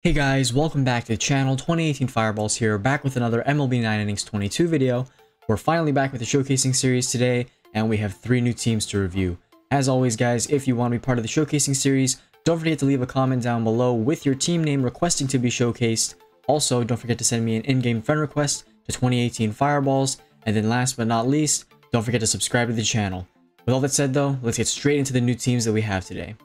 Hey guys, welcome back to the channel. 2018 Fireballs here, back with another MLB 9 Innings 22 video. We're finally back with the showcasing series today, and we have 3 new teams to review. As always guys, if you want to be part of the showcasing series, don't forget to leave a comment down below with your team name requesting to be showcased. Also, don't forget to send me an in-game friend request to 2018 Fireballs, and then last but not least, don't forget to subscribe to the channel. With all that said though, let's get straight into the new teams that we have today.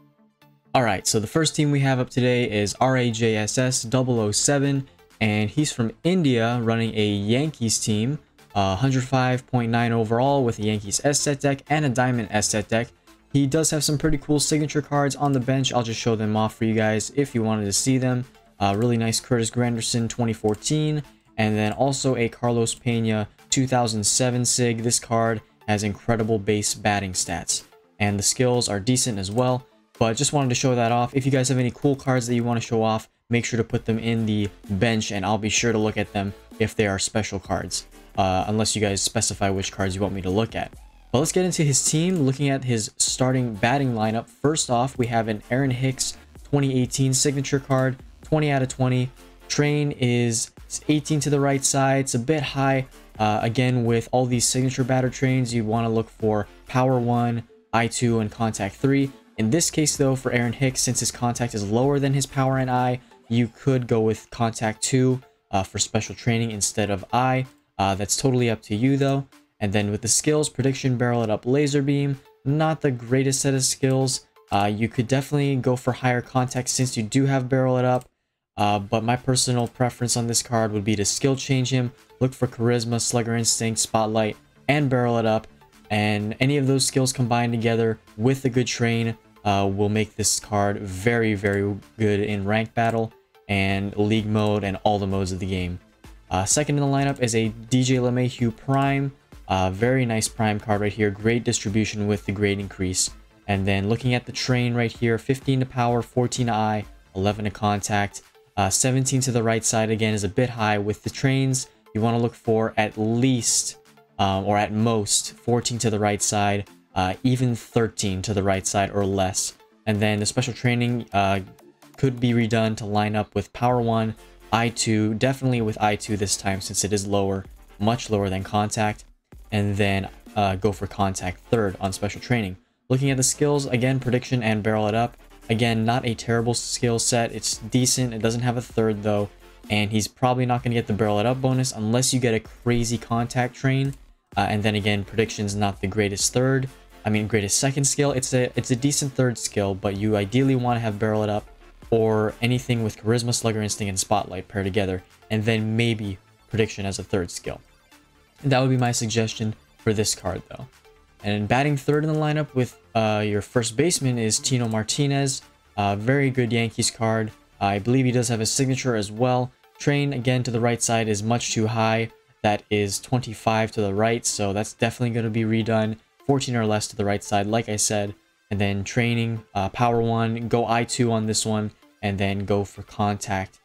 Alright, so the first team we have up today is RAJSS007, and he's from India running a Yankees team, 105.9 overall with a Yankees S-Set deck and a Diamond S-Set deck. He does have some pretty cool signature cards on the bench. I'll just show them off for you guys if you wanted to see them. Really nice Curtis Granderson 2014, and then also a Carlos Pena 2007 SIG. This card has incredible base batting stats, and the skills are decent as well. But just wanted to show that off. If you guys have any cool cards that you want to show off, make sure to put them in the bench, and I'll be sure to look at them if they are special cards. Unless you guys specify which cards you want me to look at. But let's get into his team. Looking at his starting batting lineup, first off, we have an Aaron Hicks 2018 signature card, 20 out of 20. Train is 18 to the right side. It's a bit high. Again, with all these signature batter trains, you want to look for Power 1, I2, and Contact 3. In this case though, for Aaron Hicks, since his contact is lower than his power and I, you could go with contact 2 for special training instead of I. That's totally up to you though. And then with the skills, prediction, barrel it up, laser beam, not the greatest set of skills. You could definitely go for higher contact since you do have barrel it up. But my personal preference on this card would be to skill change him, look for charisma, slugger instinct, spotlight, and barrel it up. And any of those skills combined together with a good train will make this card very, very good in ranked battle and league mode and all the modes of the game. Second in the lineup is a DJ LeMahieu Prime. Very nice Prime card right here. Great distribution with the grade increase. And then looking at the train right here, 15 to power, 14 to I, 11 to contact, 17 to the right side again is a bit high. With the trains, you want to look for at least or at most 14 to the right side, even 13 to the right side or less. And then the special training could be redone to line up with Power 1, I2, definitely with I2 this time since it is lower, much lower than Contact, and then go for Contact third on special training. Looking at the skills, again, prediction and barrel it up. Again, not a terrible skill set. It's decent. It doesn't have a third though, and he's probably not going to get the barrel it up bonus unless you get a crazy Contact train. And then again, prediction's not the greatest greatest second skill. It's a decent third skill, but you ideally want to have barrel it up or anything with charisma, slugger instinct, and spotlight pair together, and then maybe prediction as a third skill. And that would be my suggestion for this card though. And batting third in the lineup with your first baseman is Tino Martinez. Very good Yankees card. I believe he does have a signature as well. Train again to the right side is much too high. That is 25 to the right, so that's definitely going to be redone. 14 or less to the right side, like I said. And then training, power 1, go I2 on this one, and then go for contact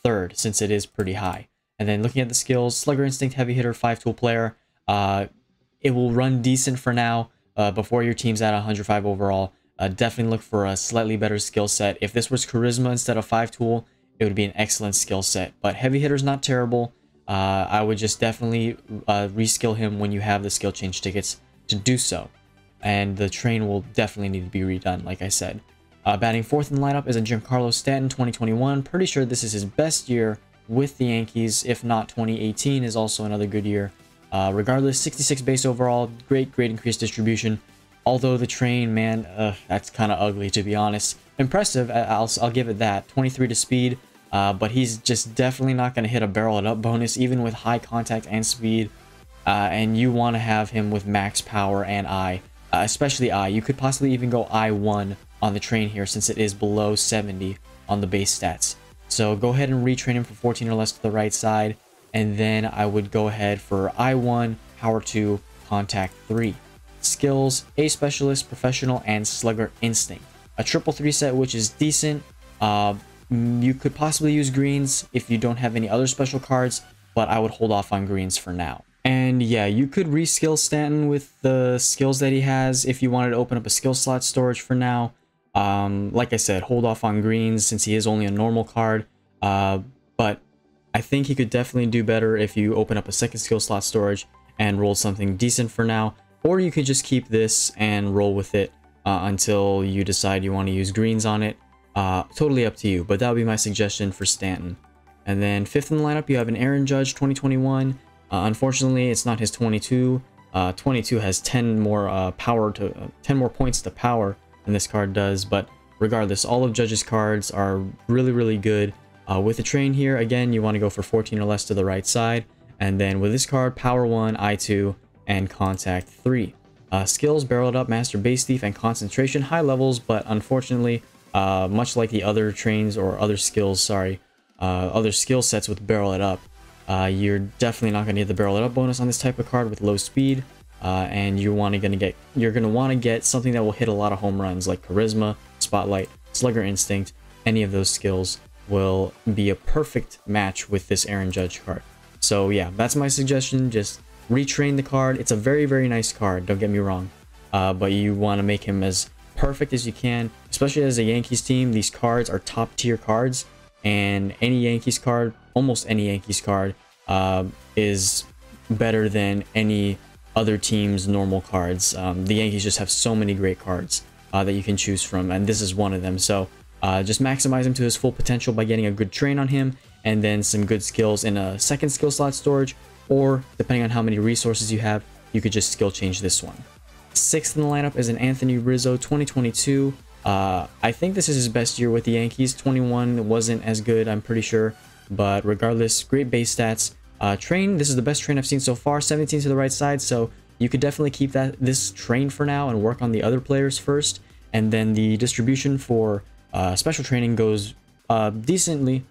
third, since it is pretty high. And then looking at the skills, slugger instinct, heavy hitter, 5-tool player. It will run decent for now, before your team's at 105 overall. Definitely look for a slightly better skill set. If this was charisma instead of 5-tool, it would be an excellent skill set. But heavy hitter's not terrible. I would just definitely reskill him when you have the skill change tickets to do so. And the train will definitely need to be redone, like I said. Batting fourth in the lineup is a Giancarlo Stanton 2021. Pretty sure this is his best year with the Yankees. If not, 2018 is also another good year. Regardless, 66 base overall, great increased distribution. Although the train, man, that's kind of ugly to be honest. Impressive, I'll give it that. 23 to speed. But he's just definitely not going to hit a barrel it up bonus, even with high contact and speed. And you want to have him with max power and I, especially I. You could possibly even go I1 on the train here since it is below 70 on the base stats. So go ahead and retrain him for 14 or less to the right side. And then I would go ahead for I1, power 2, contact 3. Skills, A specialist, professional, and slugger instinct. A triple 3 set, which is decent. You could possibly use greens if you don't have any other special cards, but I would hold off on greens for now. And yeah, you could reskill Stanton with the skills that he has if you wanted to open up a skill slot storage for now. Like I said, hold off on greens since he is only a normal card. But I think he could definitely do better if you open up a second skill slot storage and roll something decent for now. Or you could just keep this and roll with it until you decide you want to use greens on it. Totally up to you, but that would be my suggestion for Stanton. And then 5th in the lineup, you have an Aaron Judge 2021. Unfortunately, it's not his 22. 22 has 10 more 10 more points to power than this card does. But regardless, all of Judge's cards are really good. With the train here, again, you want to go for 14 or less to the right side. And then with this card, Power 1, I2, and Contact 3. Skills, Barrel It Up, Master Base Thief, and Concentration, high levels, but unfortunately, much like the other trains or other skills, other skill sets with Barrel It Up, you're definitely not going to get the Barrel It Up bonus on this type of card with low speed, and you're going to want to get something that will hit a lot of home runs like Charisma, Spotlight, Slugger Instinct. Any of those skills will be a perfect match with this Aaron Judge card. So yeah, that's my suggestion. Just retrain the card. It's a very nice card, don't get me wrong, but you want to make him as perfect as you can, especially as a Yankees team. These cards are top tier cards, and any Yankees card, almost any Yankees card, is better than any other team's normal cards. The Yankees just have so many great cards that you can choose from, and this is one of them. So just maximize him to his full potential by getting a good train on him, and then some good skills in a second skill slot storage, or depending on how many resources you have, you could just skill change this one. 6th in the lineup is an Anthony Rizzo 2022. I think this is his best year with the Yankees. 21 wasn't as good, I'm pretty sure, but regardless, great base stats. Train, this is the best train I've seen so far, 17 to the right side, so you could definitely keep this train for now and work on the other players first, and then the distribution for special training goes decently,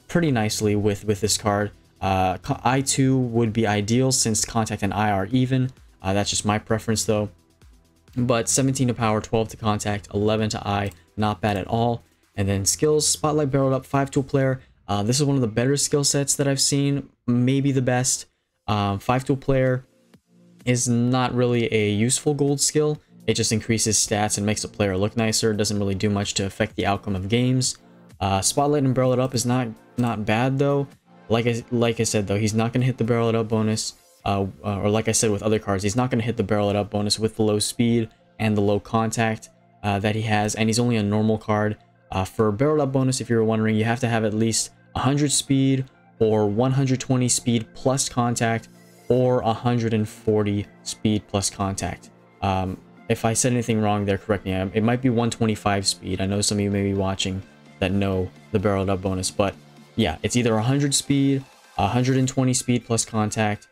pretty nicely with this card. I2 would be ideal since Contact and I are even. That's just my preference though. But 17 to power, 12 to Contact, 11 to I, not bad at all. And then skills, Spotlight, Barreled Up, 5-tool player. This is one of the better skill sets that I've seen, maybe the best. 5-tool player is not really a useful gold skill. It just increases stats and makes a player look nicer. It doesn't really do much to affect the outcome of games. Spotlight and Barrel It Up is not bad though. Like I said though, he's not going to hit the Barrel It Up bonus. Or like I said with other cards, he's not going to hit the Barrel It Up bonus with the low speed and the low contact that he has. And he's only a normal card. For Barrel It Up bonus, if you were wondering, you have to have at least 100 speed or 120 speed plus contact, or 140 speed plus contact. If I said anything wrong there, correct me. It might be 125 speed. I know some of you may be watching that know the Barrel It Up bonus, but yeah, it's either 100 speed, 120 speed plus contact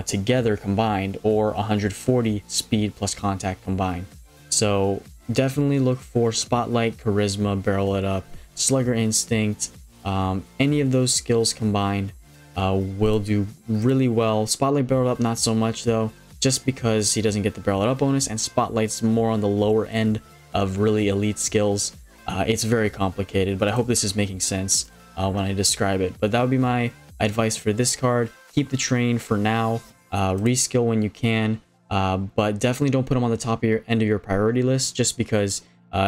together combined, or 140 speed plus contact combined. So definitely look for Spotlight, Charisma, Barrel It Up, Slugger Instinct. Any of those skills combined will do really well. Spotlight, Barrel Up, not so much though, just because he doesn't get the Barrel It Up bonus, and Spotlight's more on the lower end of really elite skills. It's very complicated, but I hope this is making sense when I describe it. But that would be my advice for this card. Keep the train for now, reskill when you can, but definitely don't put him on the top of your end of your priority list, just because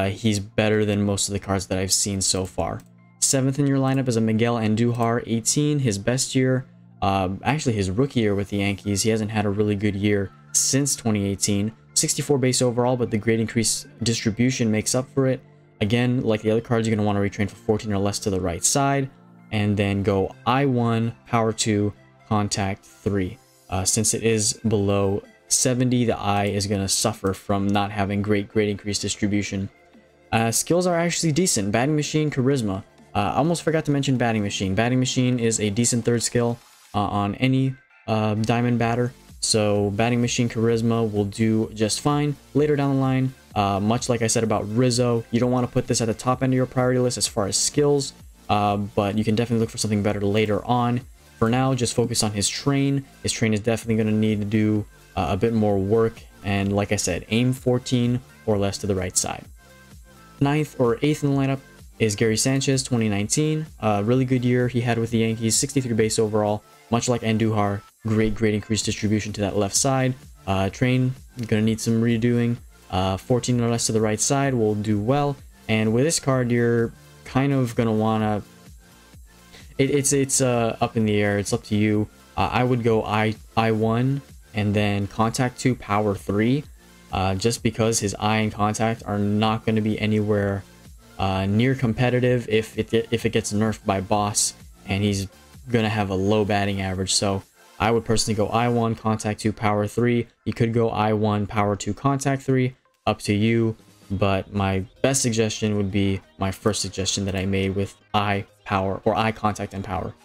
he's better than most of the cards that I've seen so far. 7th in your lineup is a Miguel Andujar 18, his best year, actually his rookie year with the Yankees. He hasn't had a really good year since 2018. 64 base overall, but the grade increase distribution makes up for it. Again, like the other cards, you're going to want to retrain for 14 or less to the right side, and then go I1, Power 2, Contact 3. Since it is below 70, the I is going to suffer from not having great grade increase distribution. Skills are actually decent. Batting Machine, Charisma. I almost forgot to mention Batting Machine. Batting Machine is a decent third skill on any diamond batter. So Batting Machine, Charisma will do just fine. Later down the line, much like I said about Rizzo, you don't want to put this at the top end of your priority list as far as skills, but you can definitely look for something better later on. For now, just focus on his train. His train is definitely going to need to do a bit more work, and like I said, aim 14 or less to the right side. 9th or 8th in the lineup is Gary Sanchez 2019. Really good year he had with the Yankees, 63 base overall, much like Andujar. Great grade increase distribution to that left side. Train, gonna need some redoing. 14 or less to the right side will do well. And with this card, you're kind of gonna wanna It's up in the air. It's up to you. I would go I1 and then contact 2, power 3, just because his eye and contact are not going to be anywhere near competitive if it gets nerfed by boss, and he's going to have a low batting average. So I would personally go I1, contact 2, power 3. You could go I1, power 2, contact 3, up to you. But my best suggestion would be my first suggestion that I made with eye power, or eye contact and power.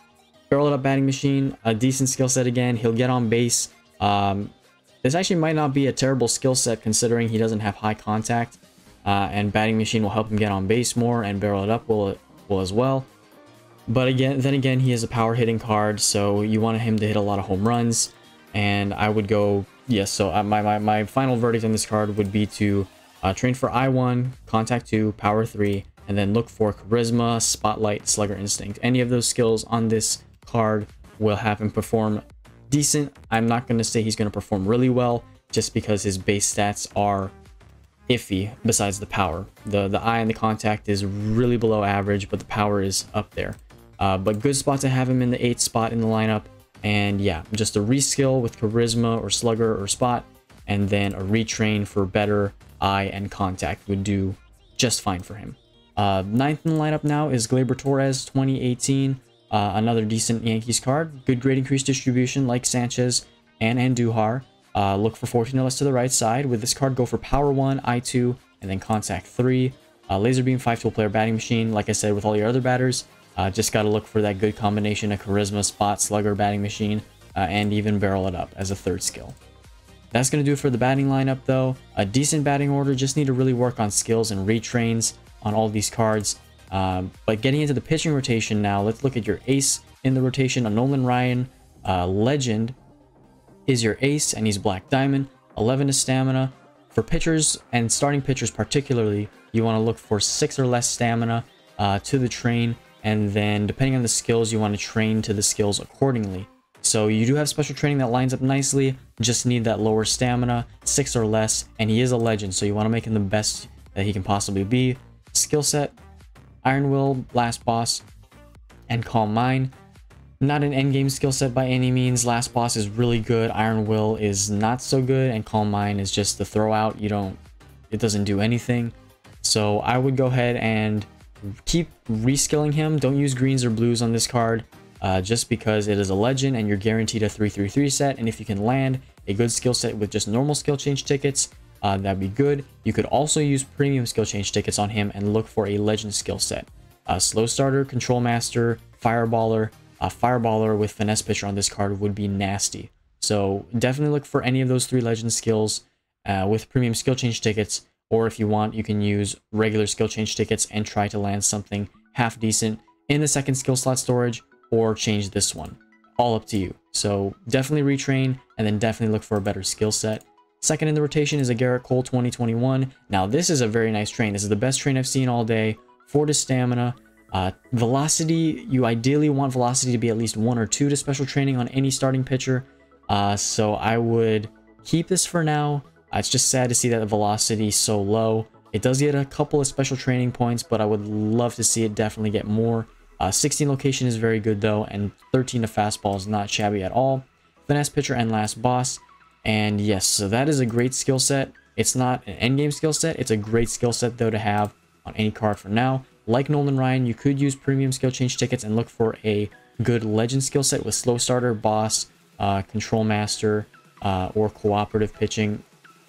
Barrel it up batting machine, a decent skill set again. He'll get on base. This actually might not be a terrible skill set considering he doesn't have high contact, and batting machine will help him get on base more, and barrel it up will as well. But then again, he has a power hitting card, so you want him to hit a lot of home runs. And I would go, yes. So my final verdict on this card would be to train for I1, contact 2, power 3, and then look for charisma, spotlight, slugger instinct. Any of those skills on this card will have him perform decent. I'm not going to say he's going to perform really well, just because his base stats are iffy besides the power. The eye and the contact is really below average, but the power is up there. But good spot to have him in the 8th spot in the lineup. And yeah, just a reskill with charisma or slugger or spot, and then a retrain for better eye and contact would do just fine for him. 9th in the lineup now is Gleyber Torres, 2018. Another decent Yankees card. Good grade increase distribution like Sanchez and Andujar. Look for 14 or less to the right side. With this card, go for power 1, I2, and then contact 3. Laser beam, 5-tool player batting machine. Like I said, with all your other batters, just got to look for that good combination of charisma, spot, slugger, batting machine, and even barrel it up as a 3rd skill. That's going to do it for the batting lineup, though. A decent batting order. Just need to really work on skills and retrains on all these cards. But getting into the pitching rotation now, let's look at your ace in the rotation. A Nolan Ryan legend is your ace, and he's Black Diamond. 11 is stamina. For pitchers and starting pitchers particularly, you want to look for 6 or less stamina to the train, and then depending on the skills, you want to train to the skills accordingly. So you do have special training that lines up nicely, just need that lower stamina, 6 or less, and he is a legend, so you want to make him the best that he can possibly be. Skill set, Iron Will, Last Boss, and Calm Mind. Not an endgame skill set by any means. Last Boss is really good, Iron Will is not so good, and Calm Mind is just the throw out. It doesn't do anything. So I would go ahead and keep reskilling him. Don't use greens or blues on this card, just because it is a legend and you're guaranteed a 3/3/3 set. And if you can land a good skill set with just normal skill change tickets, that'd be good. You could also use premium skill change tickets on him and look for a legend skill set. Slow starter, control master, fireballer. Fireballer with finesse pitcher on this card would be nasty. So definitely look for any of those 3 legend skills with premium skill change tickets. Or if you want, you can use regular skill change tickets and try to land something half decent in the 2nd skill slot storage, or change this one. All up to you. So definitely retrain, and then definitely look for a better skill set. 2nd in the rotation is a Garrett Cole, 2021. Now this is a very nice train. This is the best train I've seen all day. 4 to stamina. Velocity, you ideally want velocity to be at least 1 or 2 to special training on any starting pitcher. So I would keep this for now. It's just sad to see that the velocity is so low. It does get a couple of special training points, but I would love to see it definitely get more. 16 location is very good though, and 13 to fastball is not shabby at all. Finesse pitcher and Last Boss. And yes, so that is a great skill set. It's not an endgame skill set. It's a great skill set though to have on any card for now. Like Nolan Ryan, you could use premium skill change tickets and look for a good legend skill set with slow starter, boss, control master, or cooperative pitching.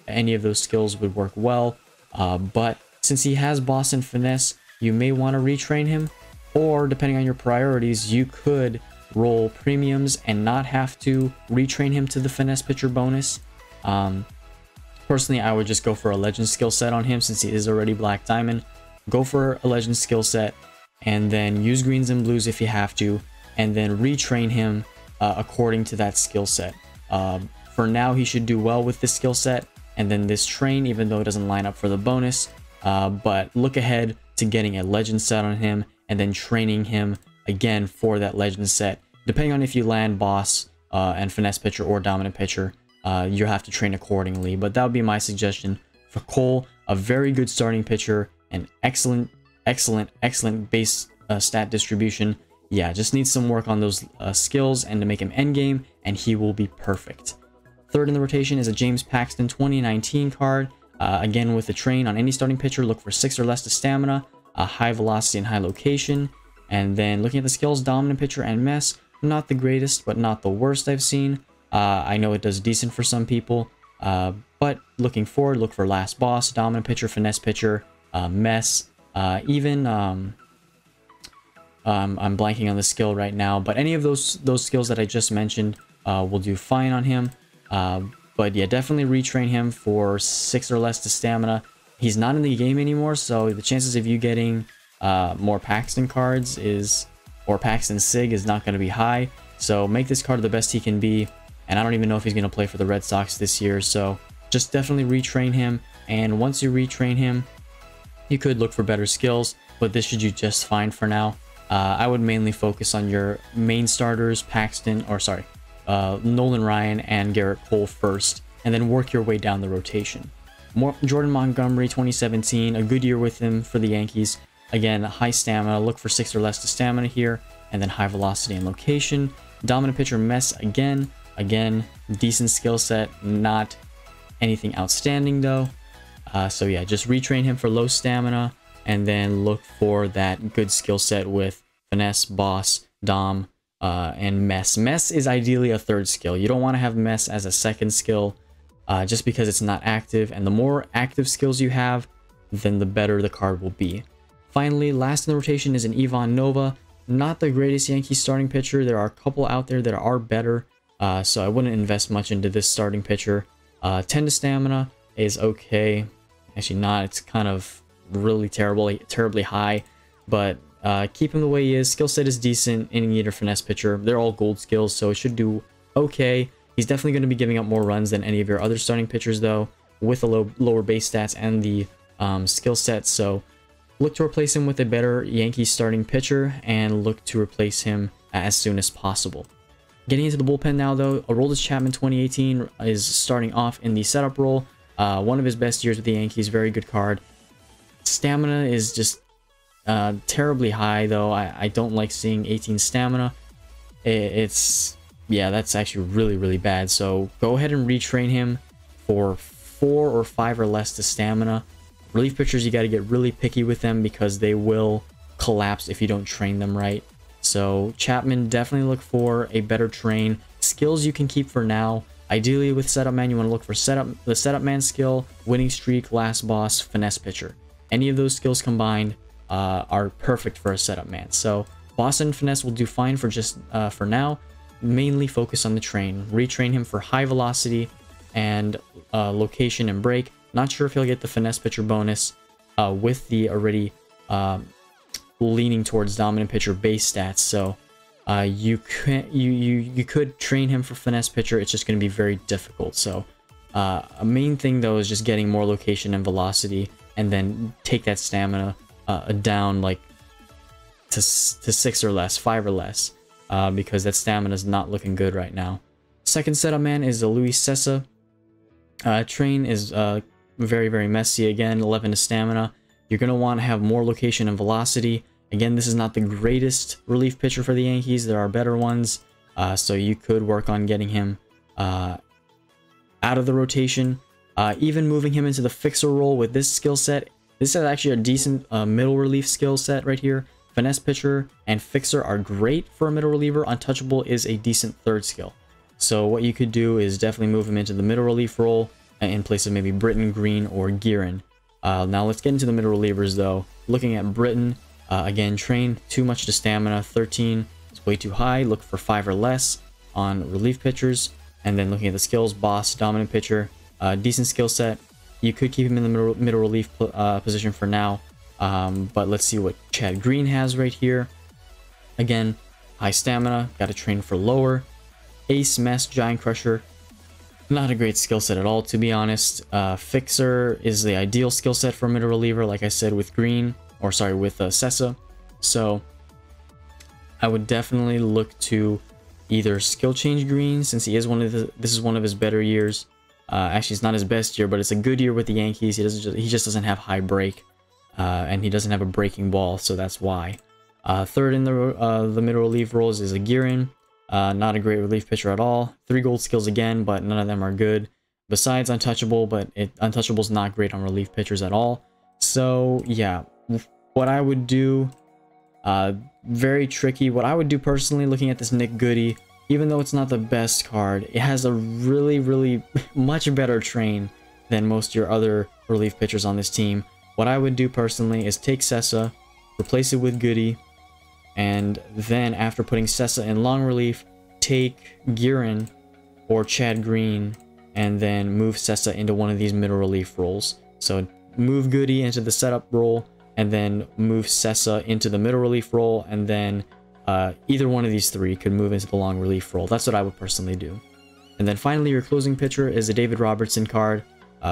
Any of those skills would work well. But since he has boss and finesse, you may want to retrain him, or depending on your priorities, you could roll premiums and not have to retrain him to the finesse pitcher bonus. Personally, I would just go for a legend skill set on him since he is already Black Diamond. Go for a legend skill set, and then use greens and blues if you have to, and then retrain him according to that skill set. For now, he should do well with this skill set, and then this train, even though it doesn't line up for the bonus. But look ahead to getting a legend set on him, and then training him again for that legend set. Depending on if you land boss and finesse pitcher or dominant pitcher, you'll have to train accordingly. But that would be my suggestion for Cole. A very good starting pitcher, an excellent base stat distribution, yeah, just needs some work on those skills and to make him endgame, and he will be perfect. Third in the rotation is a James Paxton 2019 card. Again, with the train on any starting pitcher, look for 6 or less to stamina, high velocity and high location. And then looking at the skills, dominant pitcher and mess, not the greatest, but not the worst I've seen. I know it does decent for some people, but looking forward, look for last boss, dominant pitcher, finesse pitcher, mess, even I'm blanking on the skill right now, but any of those skills that I just mentioned will do fine on him. But yeah, definitely retrain him for 6 or less to stamina. He's not in the game anymore, so the chances of you getting more Paxton cards or Paxton Sig is not going to be high. So make this card the best he can be. And I don't even know if he's going to play for the Red Sox this year. So just definitely retrain him. And once you retrain him, you could look for better skills, but this should do just fine for now. I would mainly focus on your main starters, Nolan Ryan and Garrett Cole first, and then work your way down the rotation. Jordan Montgomery 2017, a good year with him for the Yankees. Again, high stamina, look for 6 or less to stamina here, and then high velocity and location. Dominant pitcher Mess again, decent skill set, not anything outstanding though. So yeah, just retrain him for low stamina, and then look for that good skill set with finesse, boss, dom, and mess. Mess is ideally a third skill. You don't want to have mess as a second skill, just because it's not active, and the more active skills you have, then the better the card will be. Finally, last in the rotation is an Ivan Nova. Not the greatest Yankees starting pitcher. There are a couple out there that are better, so I wouldn't invest much into this starting pitcher. 10 to stamina is okay. Actually not, it's kind of really terribly high, but keep him the way he is. Skill set is decent, inning eater, finesse pitcher. They're all gold skills, so it should do okay. He's definitely going to be giving up more runs than any of your other starting pitchers though, with the lower base stats and the skill set. So look to replace him with a better Yankees starting pitcher, and look to replace him as soon as possible. Getting into the bullpen now though, Aroldis Chapman 2018 is starting off in the setup role. One of his best years with the Yankees, very good card. Stamina is just terribly high though. I don't like seeing 18 stamina. Yeah, that's actually really bad. So go ahead and retrain him for 4 or 5 or less to stamina. Relief pitchers, you got to get really picky with them because they will collapse if you don't train them right. So Chapman, definitely look for a better train. Skills you can keep for now. Ideally with setup man, you want to look for the setup man skill, winning streak, last boss, finesse pitcher. Any of those skills combined are perfect for a setup man. So boss and finesse will do fine for now. Mainly focus on the train. Retrain him for high velocity and location and break. Not sure if he'll get the finesse pitcher bonus with the already leaning towards dominant pitcher base stats. So you could train him for finesse pitcher. It's just going to be very difficult. So a main thing though is just getting more location and velocity, and then take that stamina down like to 6 or less, 5 or less, because that stamina is not looking good right now. Second setup man is a Luis Cessa. Train is very messy. Again, 11 to stamina. You're going to want to have more location and velocity. Again, this is not the greatest relief pitcher for the Yankees. There are better ones, so you could work on getting him out of the rotation. Even moving him into the fixer role with this skill set. This is actually a decent middle relief skill set right here. Finesse pitcher and fixer are great for a middle reliever. Untouchable is a decent third skill. So what you could do is definitely move him into the middle relief role in place of maybe Britton, Green, or Guerin. Now let's get into the middle relievers though. Looking at Britton, again, train, too much to stamina, 13 is way too high. Look for 5 or less on relief pitchers. And then looking at the skills, boss, dominant pitcher, decent skill set. You could keep him in the middle relief position for now. But let's see what Chad Green has right here. Again, high stamina, got to train for lower. Ace, Mess, Giant Crusher, not a great skill set at all, to be honest. Fixer is the ideal skill set for a middle reliever, like I said, with Cessa. So I would definitely look to either skill change Green, since this is one of his better years. Actually, it's not his best year, but it's a good year with the Yankees. He just doesn't have high break, and he doesn't have a breaking ball, so that's why. Third in the middle relief roles is a Girin. Not a great relief pitcher at all. 3 gold skills again, but none of them are good. Besides Untouchable, but Untouchable's not great on relief pitchers at all. So yeah, what I would do, very tricky. What I would do personally, looking at this Nick Goody, even though it's not the best card, it has a really much better train than most of your other relief pitchers on this team. What I would do personally is take Sessa, replace it with Goody, and then after putting Sessa in long relief, take Girin or Chad Green, and then move Sessa into one of these middle relief roles. So move Goody into the setup role, and then move Sessa into the middle relief role, and then either one of these 3 could move into the long relief role. That's what I would personally do. And then finally, your closing pitcher is a David Robertson card.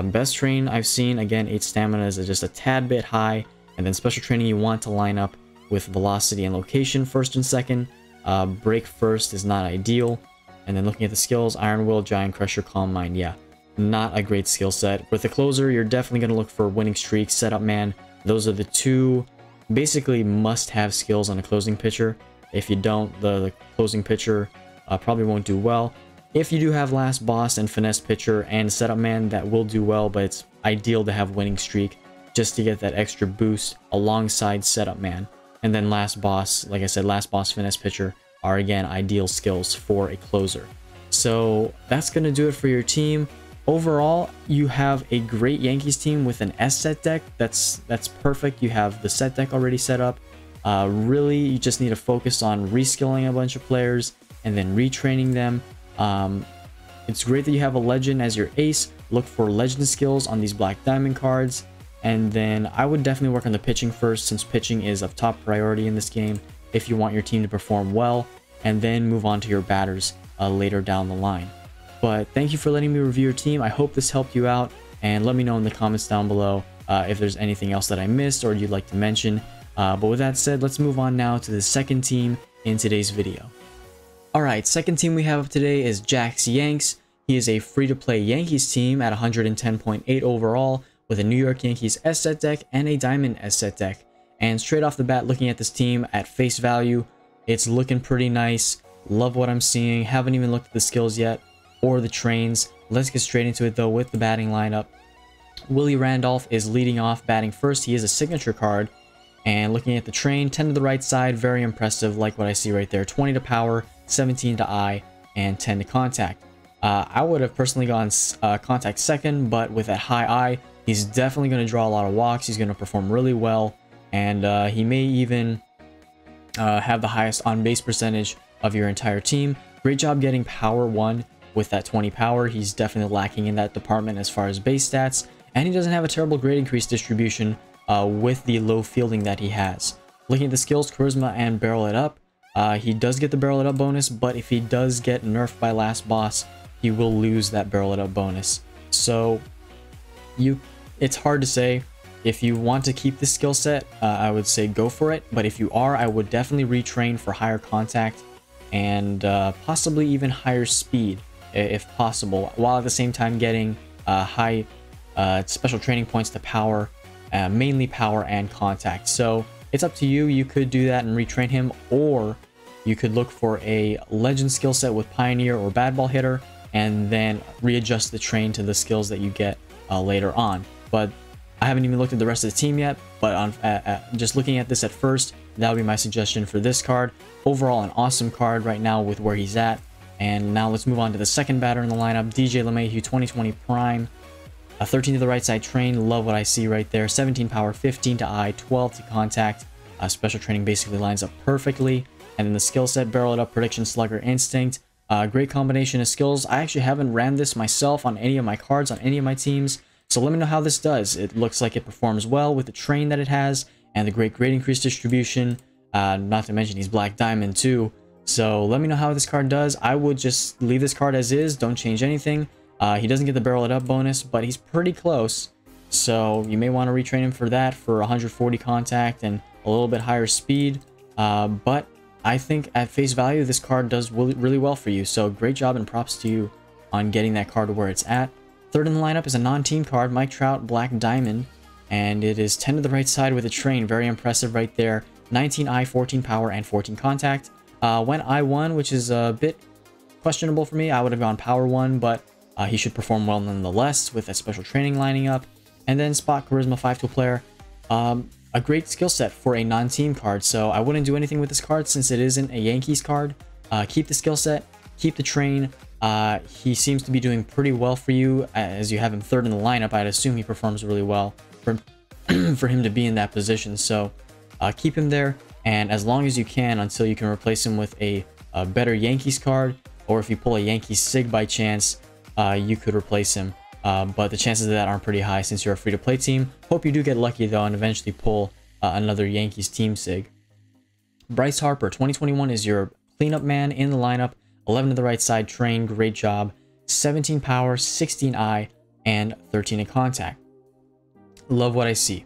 Best train I've seen, again, 8 stamina is just a tad bit high, and then special training you want to line up with velocity and location first and second. Break first is not ideal. And then looking at the skills, Iron Will, Giant Crusher, Calm Mind, yeah, not a great skill set. With the closer, you're definitely going to look for winning streak, setup man. Those are the 2 basically must-have skills on a closing pitcher. If you don't, the closing pitcher probably won't do well. If you do have Last Boss and Finesse Pitcher and Setup Man, that will do well, but it's ideal to have Winning Streak just to get that extra boost alongside Setup Man. And then Last Boss, like I said, Last Boss, Finesse Pitcher are again ideal skills for a closer. So that's going to do it for your team. Overall, you have a great Yankees team with an S set deck. That's perfect. You have the set deck already set up. Really, you just need to focus on reskilling a bunch of players and then retraining them. It's great that you have a legend as your ace. Look for legend skills on these Black Diamond cards. And then I would definitely work on the pitching first, since pitching is of top priority in this game if you want your team to perform well, and then move on to your batters later down the line. But thank you for letting me review your team. I hope this helped you out, and let me know in the comments down below if there's anything else that I missed or you'd like to mention. But with that said, let's move on now to the second team in today's video. Alright, second team we have up today is Jax Yanks. He is a free-to-play Yankees team at 110.8 overall with a New York Yankees S set deck and a Diamond S set deck. And straight off the bat, looking at this team at face value, it's looking pretty nice. Love what I'm seeing. Haven't even looked at the skills yet or the trains. Let's get straight into it though with the batting lineup. Willie Randolph is leading off, batting first. He is a signature card. And looking at the train, 10 to the right side, very impressive, like what I see right there. 20 to power, 17 to eye, and 10 to contact. I would have personally gone contact second, but with that high eye, he's definitely going to draw a lot of walks. He's going to perform really well, and he may even have the highest on-base percentage of your entire team. Great job getting power 1 with that 20 power. He's definitely lacking in that department as far as base stats, and he doesn't have a terrible grade increase distribution with the low fielding that he has. Looking at the skills, charisma and barrel it up. He does get the barrel it up bonus, but if he does get nerfed by Last Boss, he will lose that barrel it up bonus. So it's hard to say. If you want to keep this skill set, I would say go for it. But if you are, I would definitely retrain for higher contact and possibly even higher speed if possible, while at the same time getting high special training points to power, mainly power and contact. So it's up to you. You could do that and retrain him, or you could look for a legend skill set with Pioneer or Bad Ball Hitter and then readjust the train to the skills that you get later on. But I haven't even looked at the rest of the team yet, but on just looking at this at first, that would be my suggestion for this card. Overall, an awesome card right now with where he's at. And now let's move on to the second batter in the lineup, DJ LeMahieu, 2020 Prime. A 13 to the right side train, love what I see right there. 17 power, 15 to eye, 12 to contact. Special training basically lines up perfectly. And then the skill set, barrel it up, prediction, slugger, instinct. Great combination of skills. I actually haven't ran this myself on any of my cards, on any of my teams. So let me know how this does. It looks like it performs well with the train that it has and the great grade increase distribution. Not to mention he's Black Diamond too. So let me know how this card does. I would just leave this card as is. Don't change anything. He doesn't get the barrel it up bonus, but he's pretty close. So you may want to retrain him for that, for 140 contact and a little bit higher speed. But I think at face value, this card does really well for you. So great job and props to you on getting that card to where it's at. Third in the lineup is a non-team card, Mike Trout, Black Diamond. And it is 10 to the right side with a train. Very impressive right there. 19 eye, 14 power, and 14 contact. Went I1, which is a bit questionable for me. I would have gone power 1, but he should perform well nonetheless with that special training lining up. And then spot charisma 5-tool player. A great skill set for a non-team card, so I wouldn't do anything with this card since it isn't a Yankees card. Keep the skill set, keep the train. He seems to be doing pretty well for you as you have him third in the lineup. I'd assume he performs really well for him to be in that position. So keep him there, and as long as you can until you can replace him with a better Yankees card, or if you pull a Yankees Sig by chance, you could replace him. But the chances of that aren't pretty high since you're a free-to-play team. Hope you do get lucky though and eventually pull another Yankees team Sig. Bryce Harper, 2021 is your cleanup man in the lineup. 11 to the right side, train, great job. 17 power, 16 eye, and 13 in contact. Love what I see.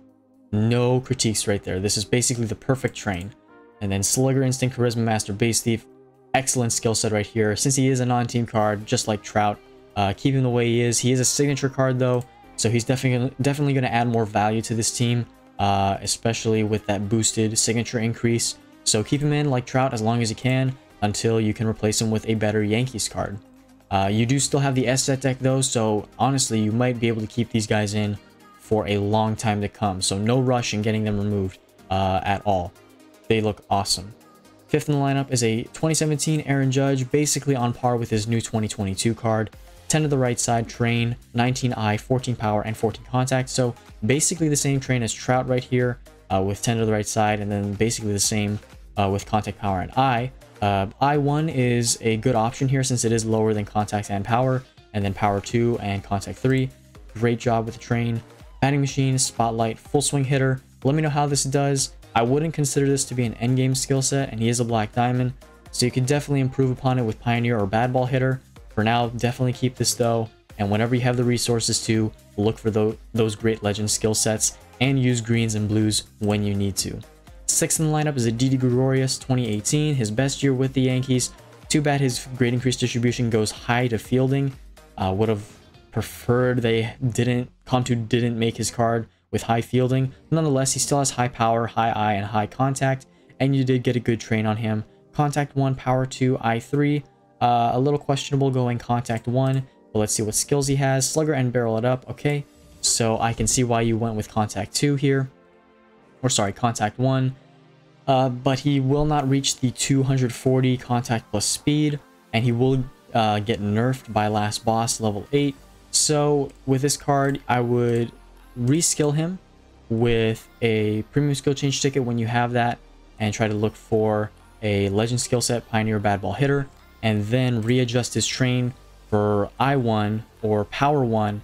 No critiques right there. This is basically the perfect train. And then Slugger, Instinct, Charisma, Master, Base Thief. Excellent skill set right here. Since he is a non-team card, just like Trout, keep him the way he is. He is a signature card though, so he's definitely going to add more value to this team, especially with that boosted signature increase. So keep him in like Trout as long as you can until you can replace him with a better Yankees card. You do still have the S set deck though, so honestly you might be able to keep these guys in for a long time to come. So no rush in getting them removed at all. They look awesome. Fifth in the lineup is a 2017 Aaron Judge, basically on par with his new 2022 card. 10 to the right side, train, 19 eye, 14 power, and 14 contact. So basically the same train as Trout right here with 10 to the right side, and then basically the same with contact, power, and eye. I1 is a good option here since it is lower than contact and power, and then power 2 and contact 3. Great job with the train. Batting machine, spotlight, full swing hitter. Let me know how this does. I wouldn't consider this to be an endgame skill set, and he is a black diamond, so you could definitely improve upon it with Pioneer or Bad Ball hitter. For now, definitely keep this though, and whenever you have the resources to, look for those great legend skill sets and use greens and blues when you need to. Sixth in the lineup is a Didi Gregorius, 2018, his best year with the Yankees. Too bad his grade increase distribution goes high to fielding. Would have preferred Comtu didn't make his card with high fielding. Nonetheless, he still has high power, high eye, and high contact, and you did get a good train on him. Contact 1, power 2, eye 3. A little questionable going contact 1, but let's see what skills he has. Slugger and barrel it up. Okay, so I can see why you went with contact 2 here, or sorry, contact 1. But he will not reach the 240 contact plus speed, and he will get nerfed by last boss level 8. So with this card, I would reskill him with a premium skill change ticket when you have that, and try to look for a legend skill set, Pioneer, Bad Ball hitter, and then readjust his train for I1 or Power 1,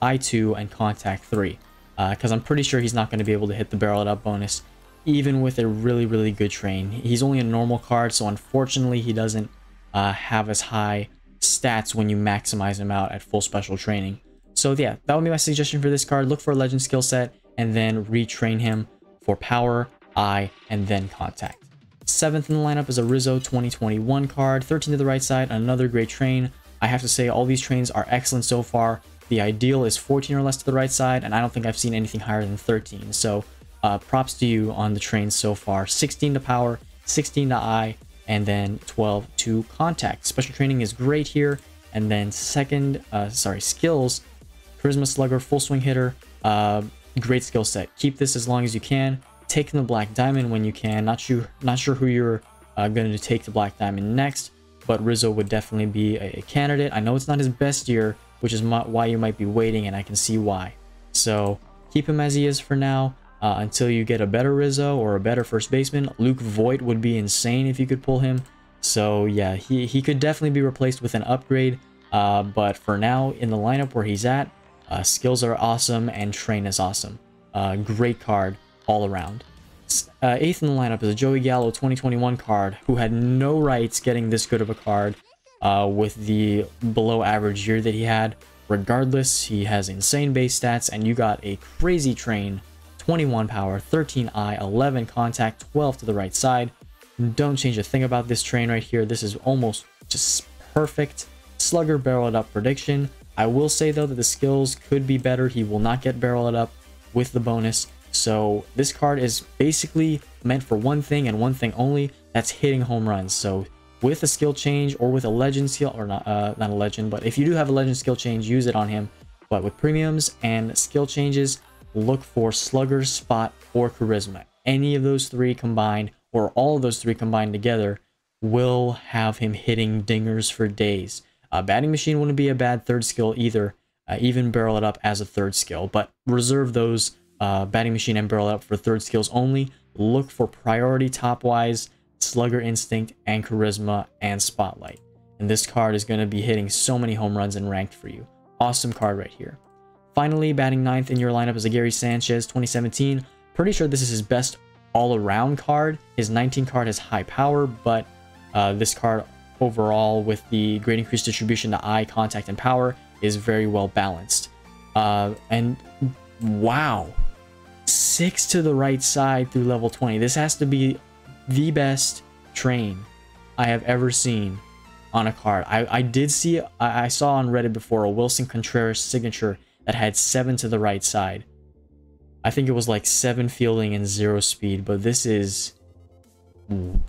I2, and Contact 3. Because I'm pretty sure he's not going to be able to hit the Barrel It Up bonus, even with a really good train. He's only a normal card, so unfortunately he doesn't have as high stats when you maximize him out at full special training. So yeah, that would be my suggestion for this card. Look for a legend skill set, and then retrain him for Power, I, and then Contact. Seventh in the lineup is a Rizzo 2021 card, 13 to the right side, another great train. I have to say all these trains are excellent so far. The ideal is 14 or less to the right side, and I don't think I've seen anything higher than 13. So props to you on the trains so far. 16 to power, 16 to eye, and then 12 to contact. Special training is great here. And then skills, charisma, slugger, full swing hitter, great skill set. Keep this as long as you can. Taking the black diamond when you can. Not sure who you're going to take the black diamond next, but Rizzo would definitely be a candidate. I know it's not his best year, which is why you might be waiting, and I can see why. So keep him as he is for now until you get a better Rizzo or a better first baseman. Luke Voigt would be insane if you could pull him. So yeah, he could definitely be replaced with an upgrade, but for now in the lineup where he's at, skills are awesome and train is awesome. Great card all around. Eighth in the lineup is a Joey Gallo 2021 card, who had no rights getting this good of a card with the below average year that he had. Regardless, he has insane base stats, and you got a crazy train, 21 power, 13 eye, 11 contact, 12 to the right side. Don't change a thing about this train right here. This is almost just perfect. Slugger, barrel it up prediction. I will say though that the skills could be better. He will not get barrel it up with the bonus. So this card is basically meant for one thing and one thing only, that's hitting home runs. So with a skill change or with a legend skill, or not a legend, but if you do have a legend skill change, use it on him. But with premiums and skill changes, look for slugger, spot, or charisma. Any of those three combined, or all of those three combined together, will have him hitting dingers for days. Batting machine wouldn't be a bad third skill either. Even barrel it up as a third skill, but reserve those batting machine and barrel it up for third skills only. Look for priority top-wise, slugger instinct, and charisma, and spotlight. And this card is going to be hitting so many home runs in ranked for you. Awesome card right here. Finally, batting ninth in your lineup is a Gary Sanchez 2017. Pretty sure this is his best all-around card. His 19 card has high power, but this card overall with the great increased distribution to eye, contact, and power is very well balanced. And wow, 6 to the right side through level 20. This has to be the best train I have ever seen on a card. I saw on Reddit before a Wilson Contreras signature that had 7 to the right side. I think it was like 7 fielding and 0 speed, but this is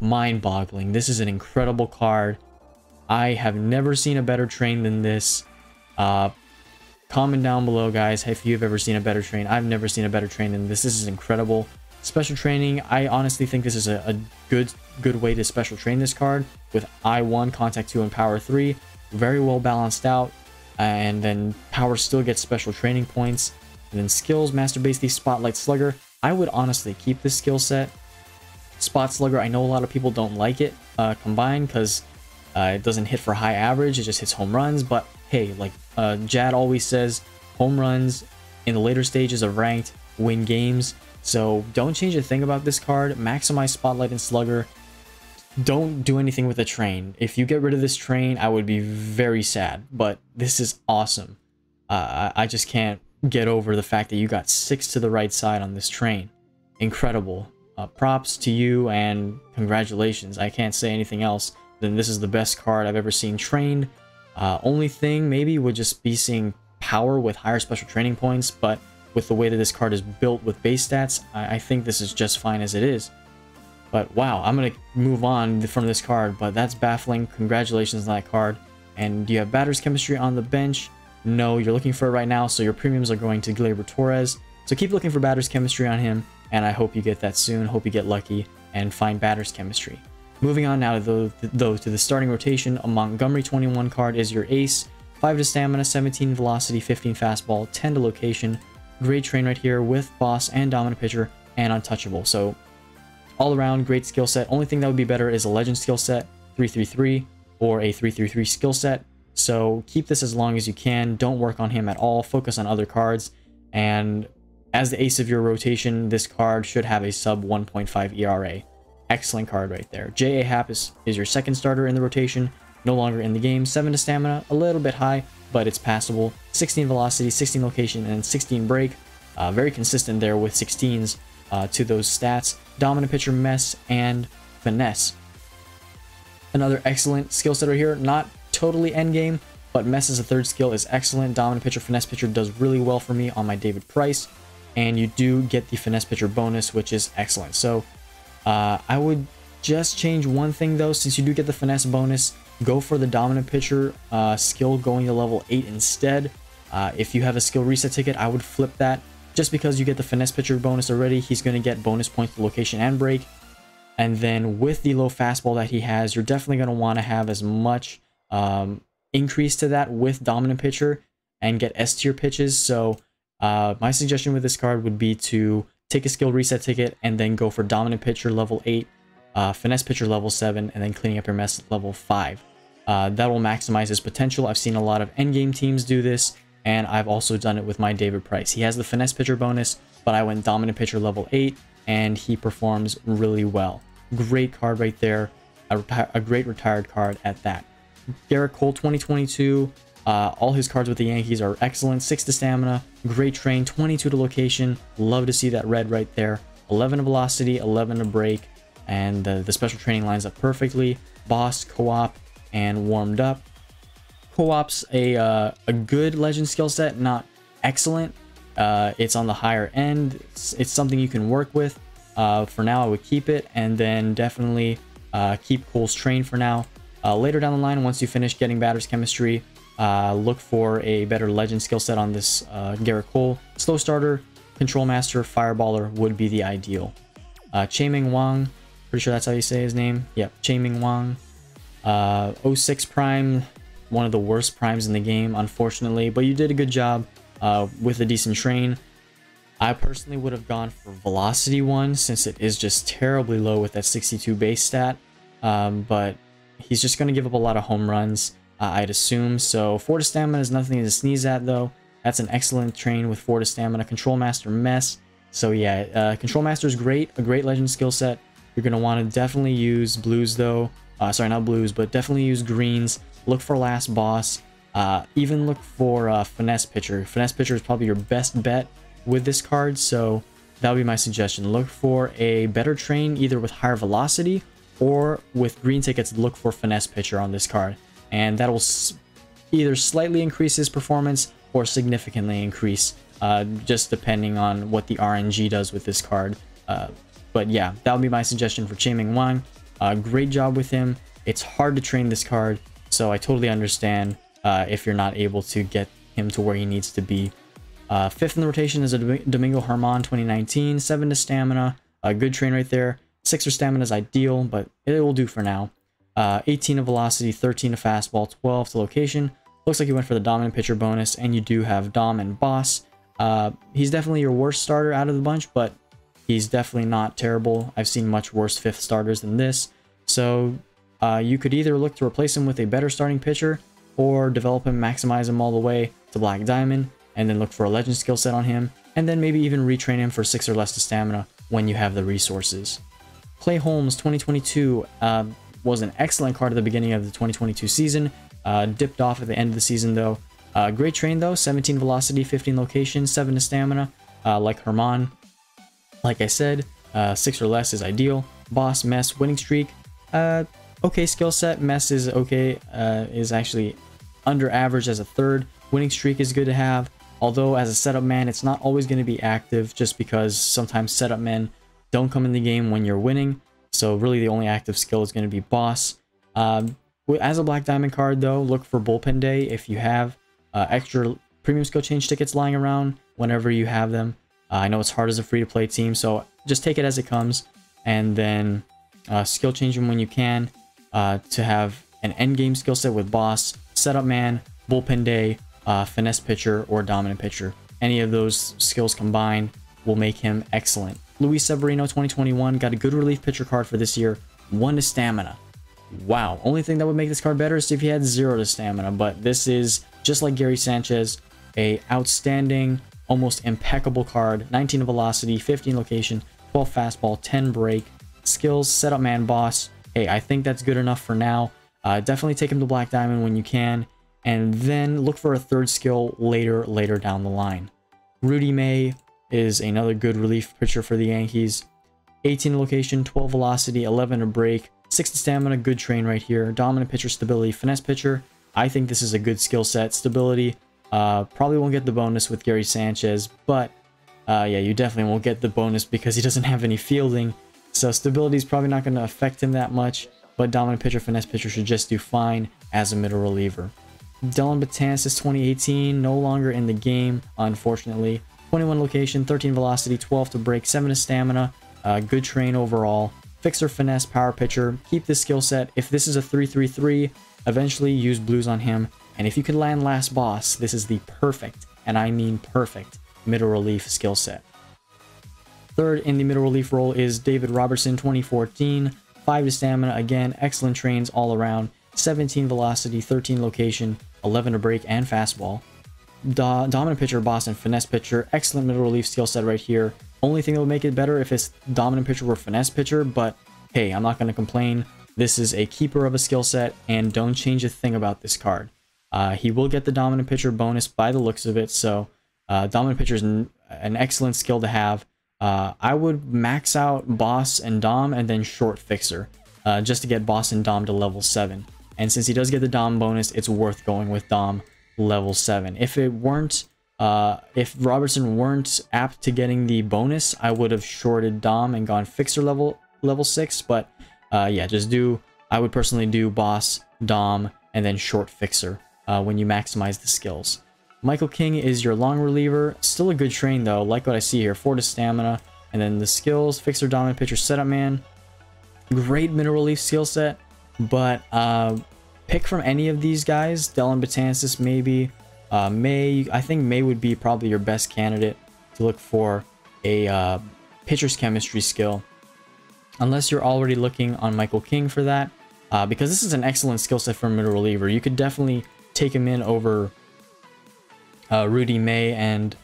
mind-boggling. This is an incredible card. I have never seen a better train than this. Comment down below, guys, if you've ever seen a better train. I've never seen a better train than this. This is incredible. Special training, I honestly think this is a good way to special train this card with I1, contact 2, and power 3. Very well balanced out. And then power still gets special training points. And then skills, master base, the spotlight, slugger. I would honestly keep this skill set. Spot slugger, I know a lot of people don't like it combined because it doesn't hit for high average, it just hits home runs. But hey, like Jad always says, home runs in the later stages of ranked win games. So don't change a thing about this card. Maximize spotlight and slugger. Don't do anything with the train. If you get rid of this train, I would be very sad. But this is awesome. I just can't get over the fact that you got 6 to the right side on this train. Incredible. Props to you and congratulations. I can't say anything else than this is the best card I've ever seen trained. Only thing maybe would just be seeing power with higher special training points, but with the way that this card is built with base stats, I think this is just fine as it is. But wow, I'm going to move on from this card, but that's baffling. Congratulations on that card. And do you have batter's chemistry on the bench? No, you're looking for it right now, so your premiums are going to Gleyber Torres. So keep looking for batter's chemistry on him, and I hope you get that soon. Hope you get lucky and find batter's chemistry. Moving on now to the starting rotation, a Montgomery 21 card is your ace. 5 to stamina, 17 velocity, 15 fastball, 10 to location. Great train right here with boss and dominant pitcher and untouchable. So all around great skill set. Only thing that would be better is a legend skill set, 333, or a 333 skill set. So keep this as long as you can. Don't work on him at all. Focus on other cards. And as the ace of your rotation, this card should have a sub 1.5 ERA. Excellent card right there. J.A. Happ is your second starter in the rotation. No longer in the game. 7 to stamina, a little bit high, but it's passable. 16 velocity, 16 location, and 16 break. Very consistent there with 16s to those stats. Dominant pitcher, mess, and finesse. Another excellent skill set right here. Not totally endgame, but mess as a third skill is excellent. Dominant pitcher, finesse pitcher does really well for me on my David Price. And you do get the finesse pitcher bonus, which is excellent. So I would just change one thing though. Since you do get the finesse bonus, go for the dominant pitcher skill going to level 8 instead. If you have a skill reset ticket, I would flip that. Just because you get the finesse pitcher bonus already, he's going to get bonus points to location and break. And then with the low fastball that he has, you're definitely going to want to have as much increase to that with dominant pitcher and get S tier pitches. So my suggestion with this card would be to take a skill reset ticket and then go for dominant pitcher level 8, finesse pitcher level 7, and then cleaning up your mess level 5. That will maximize his potential. I've seen a lot of endgame teams do this, and I've also done it with my David Price. He has the finesse pitcher bonus, but I went dominant pitcher level 8, and he performs really well. Great card right there. A great retired card at that. Garrett Cole 2022. All his cards with the Yankees are excellent. 6 to stamina, great train, 22 to location. Love to see that red right there. 11 to velocity, 11 to break, and the special training lines up perfectly. Boss, co-op, and warmed up. Co-op's a good legend skill set, not excellent. It's on the higher end. It's something you can work with. For now, I would keep it, and then definitely keep Cole's Train for now. Later down the line, once you finish getting Batter's Chemistry, look for a better Legend skill set on this Garrett Cole. Slow Starter, Control Master, Fireballer would be the ideal. Chae-Ming Wang, pretty sure that's how you say his name. Yep, Chae-Ming Wang. 06 Prime, one of the worst primes in the game, unfortunately, but you did a good job with a decent train. I personally would have gone for Velocity 1 since it is just terribly low with that 62 base stat, but he's just going to give up a lot of home runs, I'd assume. So 4 to Stamina is nothing to sneeze at, though. That's an excellent train with 4 to Stamina. Control Master Mess. So yeah, Control Master is great, a great Legend skill set. You're going to want to definitely use blues, though. Sorry, not blues, but definitely use greens. Look for Last Boss. Even look for Finesse Pitcher. Finesse Pitcher is probably your best bet with this card, so that would be my suggestion. Look for a better train, either with higher velocity or with green tickets. Look for Finesse Pitcher on this card, and that will either slightly increase his performance or significantly increase, just depending on what the RNG does with this card. But yeah, that would be my suggestion for Chae-Ming Wang. Great job with him. It's hard to train this card, so I totally understand if you're not able to get him to where he needs to be. 5th in the rotation is a Domingo Germán 2019, 7 to Stamina, a good train right there. 6 to Stamina is ideal, but it will do for now. 18 to Velocity, 13 to Fastball, 12 to Location. Looks like you went for the Dominant Pitcher bonus, and you do have Dom and Boss. He's definitely your worst starter out of the bunch, but he's definitely not terrible. I've seen much worse 5th starters than this. So you could either look to replace him with a better starting pitcher, or develop him, maximize him all the way to Black Diamond, and then look for a Legend skill set on him, and then maybe even retrain him for 6 or less to Stamina when you have the resources. Clay Holmes 2022 was an excellent card at the beginning of the 2022 season. Dipped off at the end of the season, though. Great train, though. 17 Velocity, 15 Location, 7 to Stamina, like Germán. Like I said, 6 or less is ideal. Boss, Mess, Winning Streak. Okay skill set. Mess is okay. Is actually under average as a 3rd. Winning Streak is good to have. Although as a setup man, it's not always going to be active, just because sometimes setup men don't come in the game when you're winning. So really the only active skill is going to be Boss. As a Black Diamond card, though, look for Bullpen Day if you have extra premium skill change tickets lying around whenever you have them. I know it's hard as a free-to-play team, so just take it as it comes, and then skill change them when you can to have an endgame skill set with Boss, Setup Man, Bullpen Day, Finesse Pitcher, or Dominant Pitcher. Any of those skills combined will make him excellent. Luis Severino 2021 got a good relief pitcher card for this year, 1 to Stamina. Wow, only thing that would make this card better is if he had 0 to Stamina, but this is, just like Gary Sanchez, a outstanding, almost impeccable card. 19 to Velocity, 15 Location, 12 Fastball, 10 Break, Skills, Setup Man, Boss. Hey, I think that's good enough for now. Definitely take him to Black Diamond when you can, and then look for a 3rd skill later down the line. Rudy May is another good relief pitcher for the Yankees. 18 Location, 12 Velocity, 11 to Break, 6 to Stamina, good train right here. Dominant Pitcher, Stability, Finesse Pitcher. I think this is a good skill set. Stability, probably won't get the bonus with Gary Sanchez, but yeah, you definitely won't get the bonus because he doesn't have any fielding. So Stability is probably not going to affect him that much, but Dominant Pitcher, Finesse Pitcher should just do fine as a middle reliever. Dellin Betances 2018, no longer in the game, unfortunately. 21 Location, 13 Velocity, 12 to Break, 7 to Stamina. Good train overall. Fixer, Finesse, Power Pitcher. Keep this skill set. If this is a 3-3-3, eventually use blues on him. And if you can land Last Boss, this is the perfect, and I mean perfect, middle relief skill set. 3rd in the middle relief role is David Robertson 2014. 5 to Stamina. Again, excellent trains all around. 17 Velocity, 13 Location, 11 to Break, and Fastball. Dominant Pitcher, Boss, and Finesse Pitcher. Excellent middle relief skill set right here. Only thing that would make it better if it's Dominant Pitcher or Finesse Pitcher, but hey, I'm not going to complain. This is a keeper of a skill set, and don't change a thing about this card. He will get the Dominant Pitcher bonus by the looks of it, so Dominant Pitcher is an excellent skill to have. I would max out Boss and Dom and then short Fixer, just to get Boss and Dom to level 7. And since he does get the Dom bonus, it's worth going with Dom level 7. If it weren't If Robertson weren't apt to getting the bonus, I would have shorted Dom and gone Fixer level 6. But yeah, I would personally do Boss, Dom, and then short Fixer when you maximize the skills. Michael King is your long reliever. Still a good train though, like what I see here. 4 to stamina. And then the skills, Fixer, Dominant Pitcher, Setup Man. Great middle relief skill set. But pick from any of these guys. Dellin Betances maybe. May, I think May would be probably your best candidate to look for a pitcher's chemistry skill. Unless you're already looking on Michael King for that. Because this is an excellent skill set for a middle reliever. You could definitely take him in over Rudy May and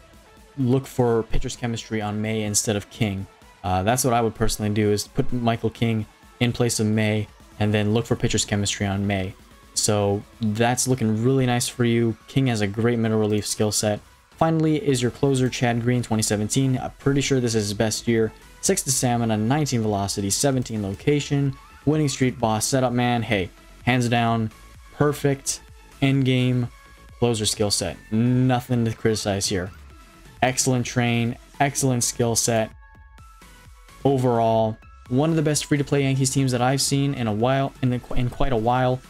look for pitcher's chemistry on May instead of King. That's what I would personally do, is put Michael King in place of May and then look for pitcher's chemistry on May. So that's looking really nice for you. King has a great middle relief skill set. Finally is your closer, Chad Green, 2017. I'm pretty sure this is his best year. 6 to stamina, 19 velocity, 17 location, winning streak, boss, setup man. Hey, hands down, perfect end game closer skill set. Nothing to criticize here. Excellent train, excellent skill set. Overall, one of the best free-to-play Yankees teams that I've seen in a while, in quite a while.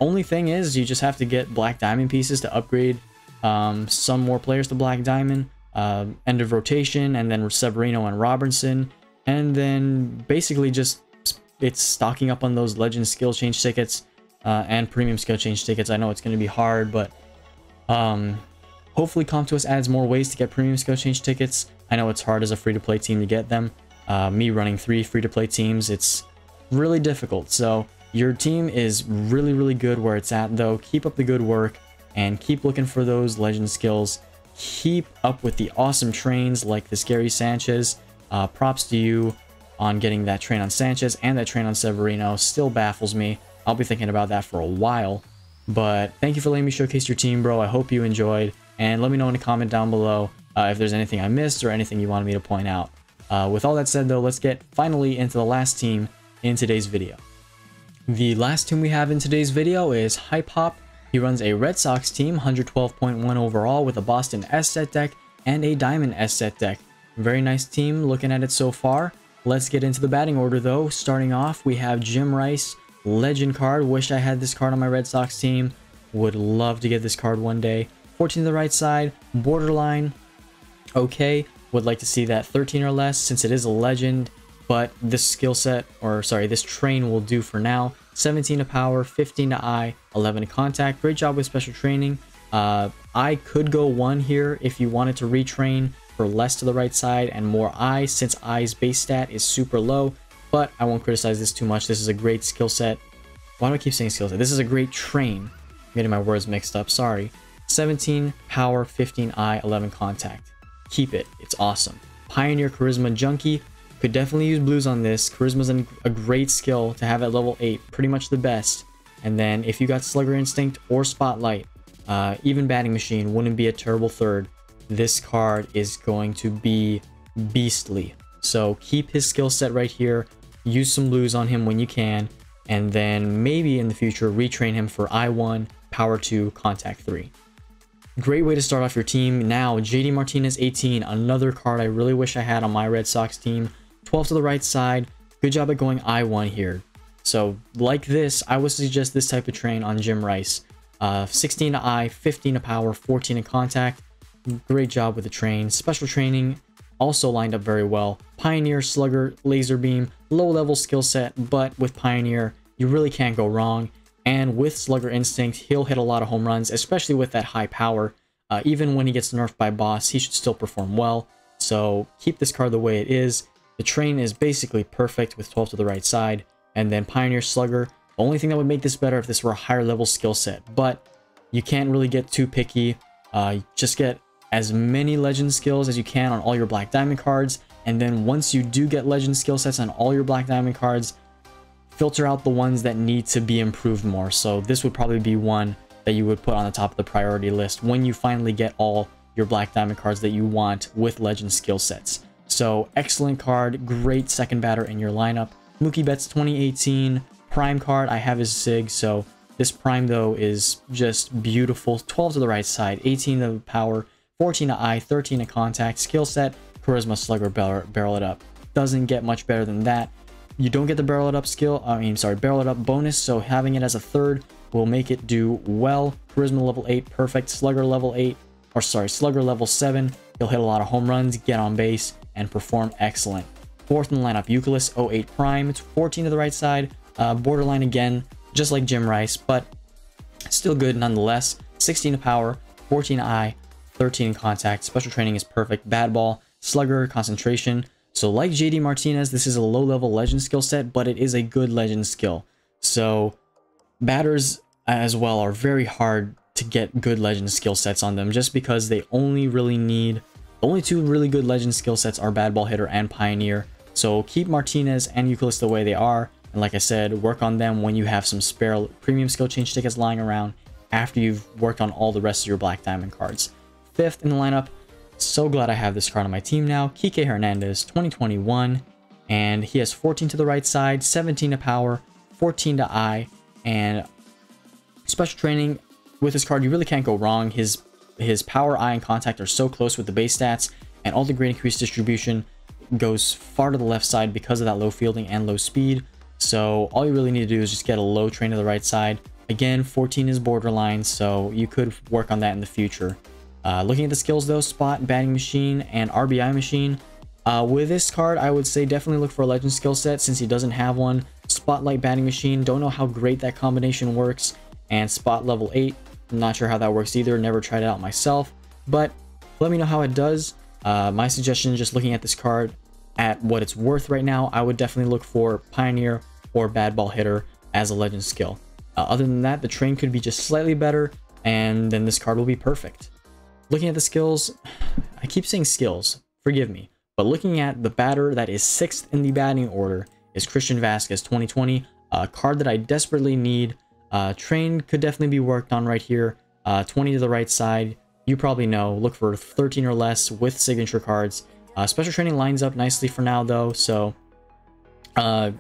Only thing is, you just have to get Black Diamond pieces to upgrade some more players to Black Diamond. End of rotation, and then Severino and Robertson, and then basically just it's stocking up on those legend skill change tickets and premium skill change tickets. I know it's going to be hard, but hopefully Comptos adds more ways to get premium skill change tickets. I know it's hard as a free-to-play team to get them. Me running 3 free-to-play teams, it's really difficult. So your team is really, really good where it's at, though. Keep up the good work and keep looking for those legend skills. Keep up with the awesome trains like this Gary Sanchez. Props to you on getting that train on Sanchez and that train on Severino. Still baffles me. I'll be thinking about that for a while. But thank you for letting me showcase your team, bro. I hope you enjoyed. And let me know in a comment down below if there's anything I missed or anything you wanted me to point out. With all that said, though, let's get finally into the last team in today's video. The last team we have in today's video is Hype Hop. He runs a Red Sox team, 112.1 overall, with a Boston S set deck and a Diamond S set deck. Very nice team looking at it so far. Let's get into the batting order though. Starting off, we have Jim Rice, legend card. Wish I had this card on my Red Sox team. Would love to get this card one day. 14 to the right side, borderline. Okay, would like to see that 13 or less since it is a legend. But this skill set, or sorry, this train will do for now. 17 to power, 15 to eye, 11 to contact. Great job with special training. I could go 1 here if you wanted to retrain for less to the right side and more eye, since eye's base stat is super low. But I won't criticize this too much. This is a great skill set. Why do I keep saying skill set? This is a great train. I'm getting my words mixed up, sorry. 17 power, 15 eye, 11 contact. Keep it. It's awesome. Pioneer Charisma Junkie. Could definitely use blues on this. Charisma's a great skill to have at level 8, pretty much the best. And then if you got Slugger Instinct or Spotlight, even Batting Machine wouldn't be a terrible third. This card is going to be beastly. So keep his skill set right here. Use some blues on him when you can. And then maybe in the future, retrain him for I1, Power 2, Contact 3. Great way to start off your team. Now, JD Martinez 18, another card I really wish I had on my Red Sox team. 12 to the right side. Good job at going I1 here. So like this, I would suggest this type of train on Jim Rice. 16 to eye, 15 to power, 14 to contact. Great job with the train. Special training also lined up very well. Pioneer, Slugger, Laser Beam, low level skill set, but with Pioneer, you really can't go wrong. And with Slugger Instinct, he'll hit a lot of home runs, especially with that high power. Even when he gets nerfed by boss, he should still perform well. So keep this card the way it is. The train is basically perfect with 12 to the right side. And then Pioneer, Slugger. The only thing that would make this better if this were a higher level skill set. But you can't really get too picky. Just get as many legend skills as you can on all your Black Diamond cards. And then once you do get legend skill sets on all your Black Diamond cards, filter out the ones that need to be improved more. So this would probably be one that you would put on the top of the priority list when you finally get all your Black Diamond cards that you want with legend skill sets. So excellent card, great second batter in your lineup. Mookie Betts 2018 prime card. I have his SIG, so This prime, though, is just beautiful. 12 to the right side, 18 to power, 14 to eye, 13 to contact, skill set, charisma, slugger, barrel it up. Doesn't get much better than that. You don't get the barrel it up barrel it up bonus, so having it as a third will make it do well. Charisma level 8, perfect. Slugger level 8, or sorry, slugger level 7. He'll hit a lot of home runs, get on base, and perform excellent. Fourth in the lineup, Euclid 08 prime. It's 14 to the right side, borderline again, just like Jim Rice, but still good nonetheless. 16 to power, 14 to eye, 13 in contact. Special training is perfect. Bad ball, slugger, concentration. So like JD Martinez, this is a low-level legend skill set, but it is a good legend skill. So batters as well are very hard to get good legend skill sets on them, just because they only really need, the only two really good legend skill sets are bad ball hitter and pioneer. So keep Martinez and Euclid the way they are, and like I said, work on them when you have some spare premium skill change tickets lying around after you've worked on all the rest of your Black Diamond cards. Fifth in the lineup, so glad I have this card on my team now, Kike Hernandez, 2021, and he has 14 to the right side, 17 to power, 14 to eye, and special training. With this card, you really can't go wrong. His power, eye, and contact are so close with the base stats, and all the great increased distribution goes far to the left side because of that low fielding and low speed. So all you really need to do is just get a low train to the right side. Again, 14 is borderline, so you could work on that in the future. Looking at the skills though, spot, batting machine, and RBI machine. With this card, I would say definitely look for a legend skill set since he doesn't have one. Spotlight, batting machine, don't know how great that combination works. And spot level 8, I'm not sure how that works either, never tried it out myself, but let me know how it does. My suggestion, just looking at this card at what it's worth right now, I would definitely look for pioneer or bad ball hitter as a legend skill. Other than that, the train could be just slightly better, and then this card will be perfect. Looking at the skills, I keep saying skills, forgive me, but looking at the batter that is 6th in the batting order is Christian Vasquez, 2020, a card that I desperately need. Train could definitely be worked on right here. 20 to the right side, you probably know, look for 13 or less with signature cards. Special training lines up nicely for now though, so I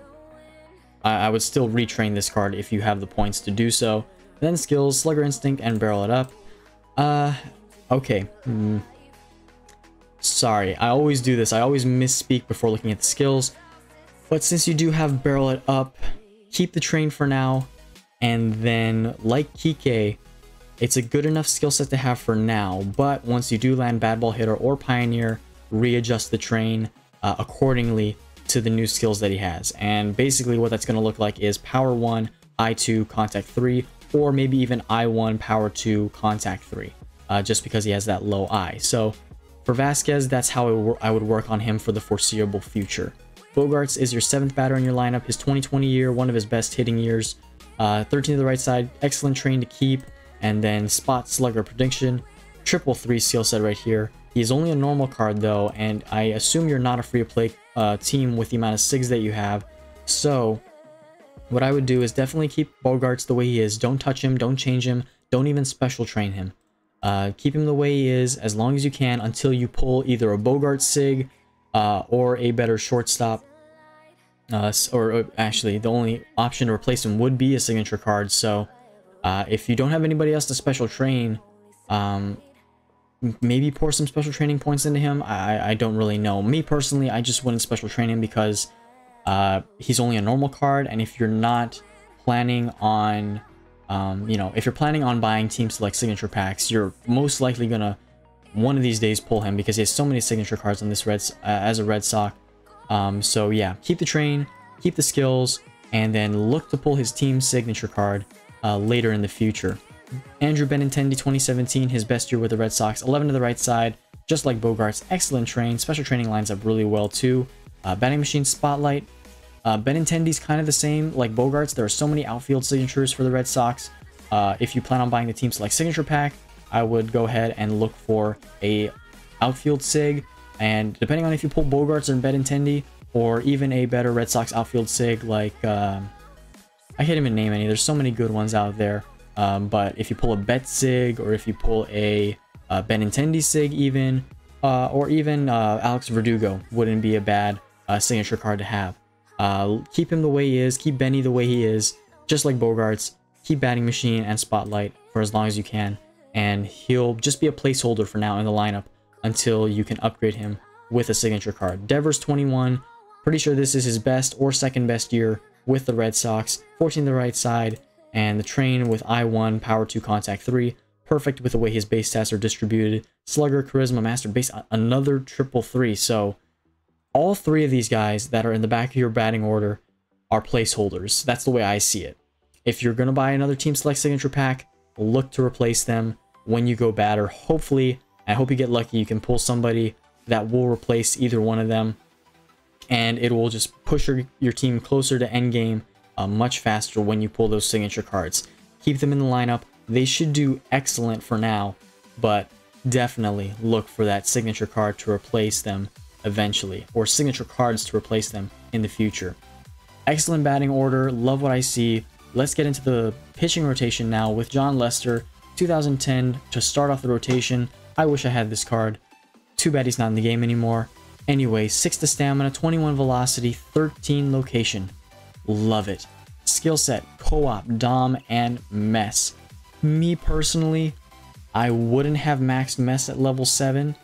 would still retrain this card if you have the points to do so. Then skills, slugger instinct, and barrel it up. Okay. Sorry, I always do this. I always misspeak before looking at the skills. But since you do have barrel it up, keep the train for now. And then, like Kike, it's a good enough skill set to have for now. But once you do land bad ball hitter or pioneer, readjust the train accordingly to the new skills that he has. And basically what that's going to look like is power 1, I2, contact 3, or maybe even I1, power 2, contact 3. Just because he has that low eye. So for Vasquez, that's how I would work on him for the foreseeable future. Bogarts is your 7th batter in your lineup. His 2020 year, one of his best hitting years. 13 to the right side, excellent train to keep. And then spot, slugger, prediction, 3 skill set right here. He's only a normal card though, and I assume you're not a free-to-play team with the amount of SIGs that you have. So what I would do is definitely keep Bogarts the way he is. Don't touch him, don't change him, don't even special train him. Keep him the way he is as long as you can until you pull either a Bogart SIG or a better shortstop. Or actually, the only option to replace him would be a signature card. So if you don't have anybody else to special train, maybe pour some special training points into him. I don't really know. Me personally, I just wouldn't special train him because he's only a normal card, and if you're not planning on you know, if you're planning on buying Team Select signature packs, you're most likely gonna one of these days pull him because he has so many signature cards on this as a Red Sox. So yeah, keep the train, keep the skills, and then look to pull his team signature card later in the future. Andrew Benintendi, 2017, his best year with the Red Sox, 11 to the right side, just like Bogarts, excellent train, special training lines up really well too. Batting machine, spotlight. Benintendi's kind of the same like Bogarts. There are so many outfield signatures for the Red Sox. If you plan on buying the Team Select signature pack, I would go ahead and look for a outfield sig, and depending on if you pull Bogarts or Benintendi, or even a better Red Sox outfield sig like I can't even name any. There's so many good ones out there. But if you pull a Bet sig, or if you pull a Benintendi sig even, or even Alex Verdugo wouldn't be a bad signature card to have. Keep him the way he is, keep Benny the way he is, just like Bogarts. keep Batting Machine and Spotlight for as long as you can, and he'll just be a placeholder for now in the lineup until you can upgrade him with a signature card. Devers 21, pretty sure this is his best or second best year with the Red Sox. 14 to the right side, and the Train with I1, Power 2, Contact 3. Perfect with the way his base stats are distributed. Slugger, Charisma, Master Base, another triple 3. So all three of these guys that are in the back of your batting order are placeholders. That's the way I see it. If you're going to buy another Team Select Signature Pack, look to replace them when you go batter. Hopefully, I hope you get lucky, you can pull somebody that will replace either one of them, and it will just push your team closer to endgame much faster when you pull those signature cards. Keep them in the lineup. They should do excellent for now, but definitely look for that signature card to replace them eventually, or signature cards to replace them in the future. Excellent batting order. Love what I see. Let's get into the pitching rotation now with John Lester, 2010 to start off the rotation. I wish I had this card. Too bad he's not in the game anymore. Anyway, 6 to stamina, 21 velocity, 13 location. Love it. Skill set, co-op, dom, and mess. Me personally, I wouldn't have maxed mess at level 7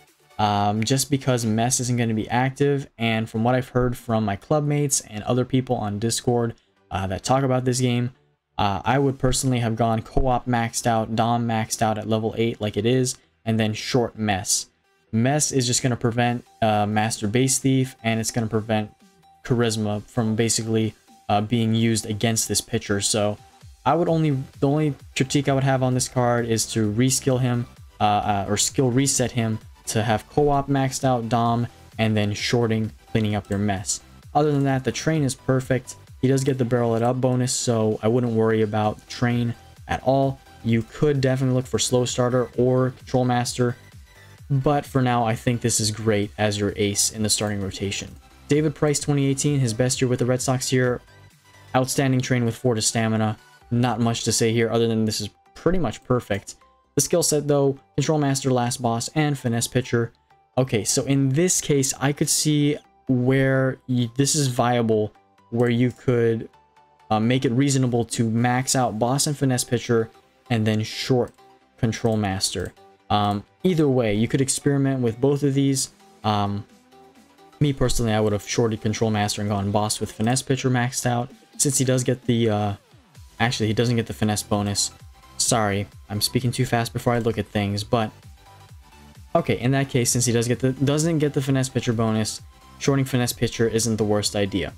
just because mess isn't going to be active, and from what I've heard from my clubmates and other people on Discord that talk about this game, I would personally have gone co-op maxed out, dom maxed out at level 8 like it is, and then short mess. Mess is just going to prevent Master Base Thief, and it's going to prevent Charisma from basically being used against this pitcher. So I would the only critique I would have on this card is to reskill him or skill reset him to have co-op maxed out, dom, and then shorting, cleaning up your mess. Other than that, the Train is perfect. He does get the barrel it up bonus, so I wouldn't worry about Train at all. You could definitely look for Slow Starter or Control Master, but for now, I think this is great as your ace in the starting rotation. David Price, 2018, his best year with the Red Sox here. Outstanding Train with 4 to stamina. Not much to say here other than this is pretty much perfect. The skill set though, Control Master, Last Boss, and Finesse Pitcher. Okay, so in this case, I could see where this is viable, where you could make it reasonable to max out Boss and Finesse Pitcher and then short Control Master. Either way, you could experiment with both of these. Me personally, I would have shorted Control Master and gone Boss with Finesse Pitcher maxed out, since he does get the actually he doesn't get the finesse bonus. Sorry, I'm speaking too fast before I look at things, but okay, in that case, since he doesn't get the Finesse Pitcher bonus, shorting Finesse Pitcher isn't the worst idea.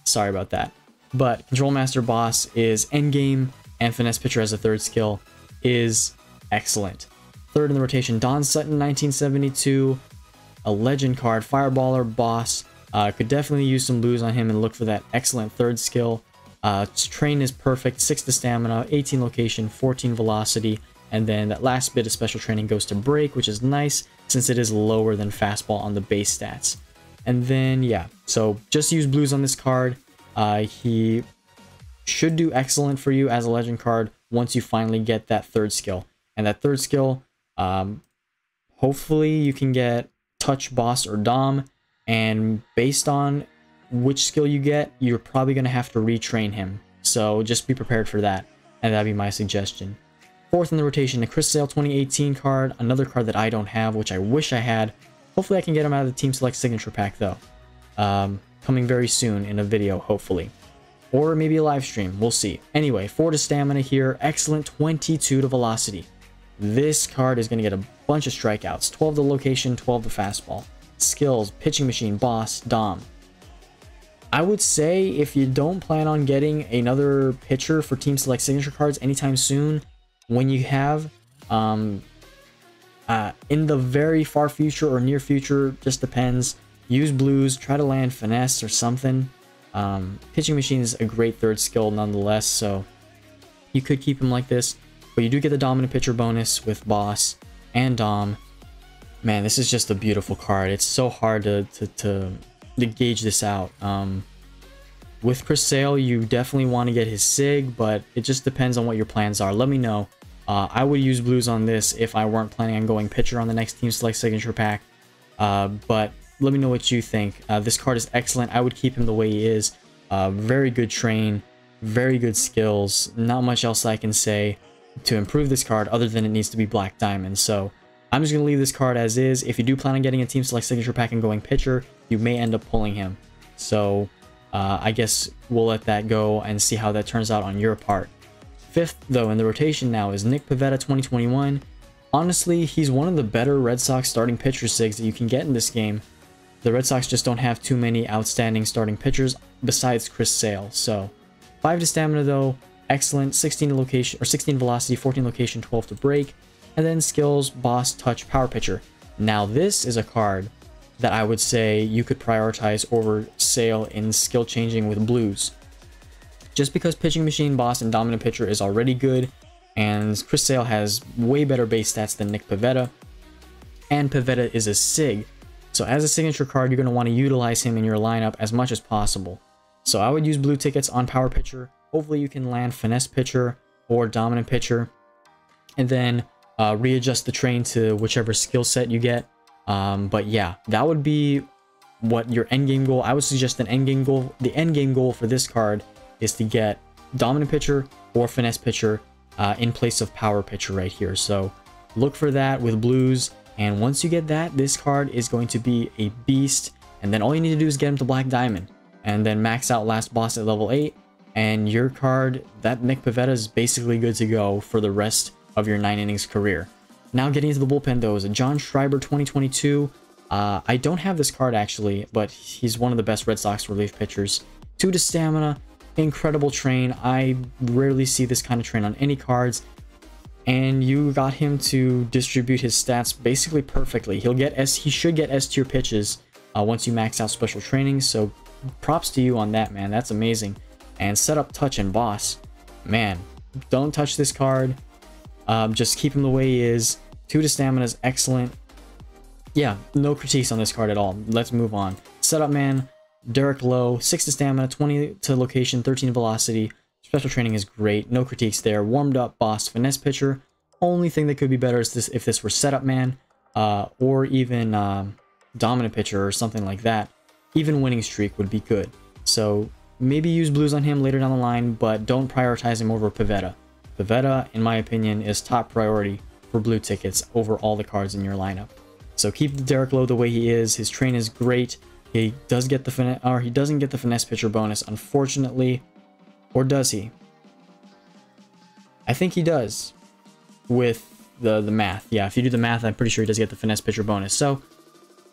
Sorry about that. But Control Master Boss is endgame, and Finesse Pitcher as a third skill is excellent. Third in the rotation, Don Sutton, 1972, a legend card, Fireballer, Boss. Could definitely use some blues on him and look for that excellent third skill. Train is perfect, 6 to stamina, 18 location, 14 velocity, and then that last bit of special training goes to break, which is nice since it is lower than fastball on the base stats. And then, yeah, so just use blues on this card. He should do excellent for you as a legend card once you finally get that third skill. And that third skill, hopefully you can get Touch, Boss, or Dom, and based on which skill you get, you're probably going to have to retrain him. So just be prepared for that, and that'd be my suggestion. Fourth in the rotation, the Chris Sale 2018 card, another card that I don't have, which I wish I had. Hopefully I can get him out of the Team Select Signature Pack though. Coming very soon in a video, hopefully. Or maybe a live stream, we'll see. Anyway, 4 to stamina here, excellent, 22 to velocity. This card is going to get a bunch of strikeouts, 12 to location, 12 to fastball. Skills, Pitching Machine, Boss, Dom. I would say if you don't plan on getting another pitcher for Team Select Signature cards anytime soon, when you have, in the very far future or near future, just depends, use blues, try to land finesse or something. Pitching Machine is a great third skill nonetheless, so you could keep him like this, but you do get the dominant pitcher bonus with Boss and Dom. Man, this is just a beautiful card. It's so hard to gauge this out. With Chris Sale, you definitely want to get his Sig, but it just depends on what your plans are. Let me know. I would use blues on this if I weren't planning on going pitcher on the next Team Select Signature Pack. But let me know what you think. This card is excellent. I would keep him the way he is. Very good train, very good skills. Not much else I can say to improve this card other than it needs to be Black Diamond. So I'm just going to leave this card as is. If you do plan on getting a Team Select Signature Pack and going pitcher, you may end up pulling him. So I guess we'll let that go and see how that turns out on your part. Fifth, though, in the rotation now is Nick Pivetta 2021. Honestly, he's one of the better Red Sox starting pitcher sigs that you can get in this game. The Red Sox just don't have too many outstanding starting pitchers besides Chris Sale. So 5 to stamina though, excellent. 16 to location, or 16 velocity, 14 location, 12 to break, and then skills, boss, touch, power pitcher. Now this is a card that I would say you could prioritize over Sale in skill changing with blues. Just because pitching machine, boss, and dominant pitcher is already good, and Chris Sale has way better base stats than Nick Pivetta, and Pivetta is a sig. So as a signature card, you're going to want to utilize him in your lineup as much as possible. So I would use blue tickets on power pitcher. Hopefully you can land finesse pitcher or dominant pitcher, and then readjust the train to whichever skill set you get. But yeah, that would be what your end game goal. I would suggest an end game goal. The end game goal for this card is to get dominant pitcher or finesse pitcher in place of power pitcher right here. So look for that with blues, and once you get that, this card is going to be a beast. And then all you need to do is get him to Black Diamond and then max out last boss at level 8, and your card, that Nick Pivetta, is basically good to go for the rest of your 9 innings career. Now getting into the bullpen though is a John Schreiber 2022. I don't have this card actually, but he's one of the best Red Sox relief pitchers. 2 to stamina, incredible train. I rarely see this kind of train on any cards, and you got him to distribute his stats basically perfectly. He should get S tier pitches once you max out special training, so props to you on that, man. That's amazing. And setup, touch, and boss, man, don't touch this card. Just keep him the way he is. 2 to stamina is excellent. Yeah, no critiques on this card at all. Let's move on. Setup man, Derek Lowe, 6 to stamina, 20 to location, 13 velocity. Special training is great. No critiques there. Warmed up boss, finesse pitcher. Only thing that could be better is this if this were setup man, or even dominant pitcher or something like that. Even winning streak would be good. So maybe use blues on him later down the line, but don't prioritize him over Pivetta. Pivetta, in my opinion, is top priority for blue tickets over all the cards in your lineup. So keep Derek Lowe the way he is. His train is great. He does get the he doesn't get the finesse pitcher bonus, unfortunately. Or does he? I think he does with the math. Yeah, if you do the math, I'm pretty sure he does get the finesse pitcher bonus. So,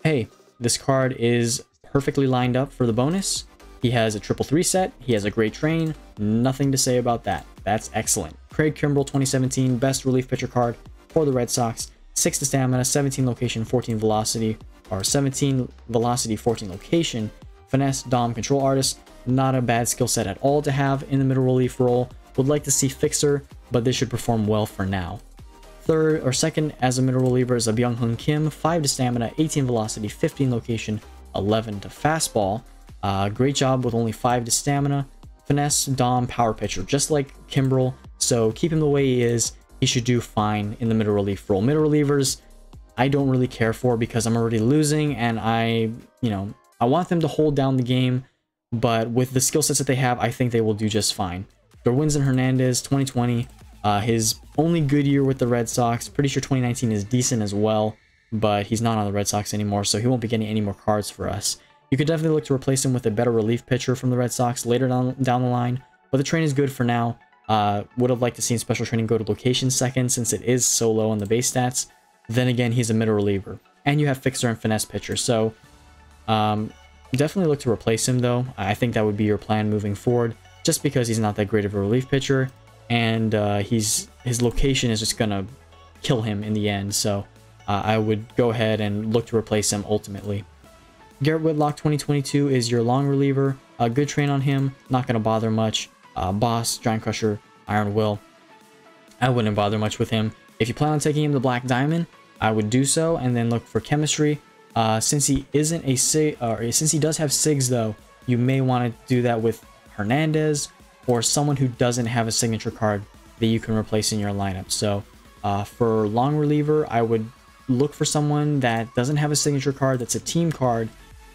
hey, this card is perfectly lined up for the bonus. He has a 3-3 set. He has a great train. Nothing to say about that. That's excellent. Craig Kimbrell 2017, best relief pitcher card for the Red Sox. 6 to stamina, 17 location, 14 velocity, or 17 velocity, 14 location. Finesse, dom, control artist. Not a bad skill set at all to have in the middle relief role. Would like to see fixer, but this should perform well for now. Third or second as a middle reliever is a Byung-Hun Kim, 5 to stamina, 18 velocity, 15 location, 11 to fastball. Great job with only 5 to stamina. Finesse, dom, power pitcher, just like Kimbrell. So keep him the way he is. He should do fine in the middle relief role. Middle relievers, I don't really care for because I'm already losing, and I want them to hold down the game. But with the skill sets that they have, I think they will do just fine. Darwinzon Hernandez, 2020, his only good year with the Red Sox. Pretty sure 2019 is decent as well, but he's not on the Red Sox anymore, so he won't be getting any more cards for us. You could definitely look to replace him with a better relief pitcher from the Red Sox later down the line, but the train is good for now. Would have liked to see special training go to location second since it is so low on the base stats. Then again, he's a middle reliever, and you have fixer and finesse pitcher, so definitely look to replace him though. I think that would be your plan moving forward, just because he's not that great of a relief pitcher, and his location is just gonna kill him in the end. So I would go ahead and look to replace him ultimately. Garrett Whitlock 2022 is your long reliever. A good train on him, not gonna bother much. Boss, Giant Crusher, Iron Will. I wouldn't bother much with him. If you plan on taking him to Black Diamond, I would do so, and then look for chemistry. Since he isn't a sig, since he does have sigs though, you may want to do that with Hernandez or someone who doesn't have a signature card that you can replace in your lineup. So for long reliever, I would look for someone that doesn't have a signature card, that's a team card,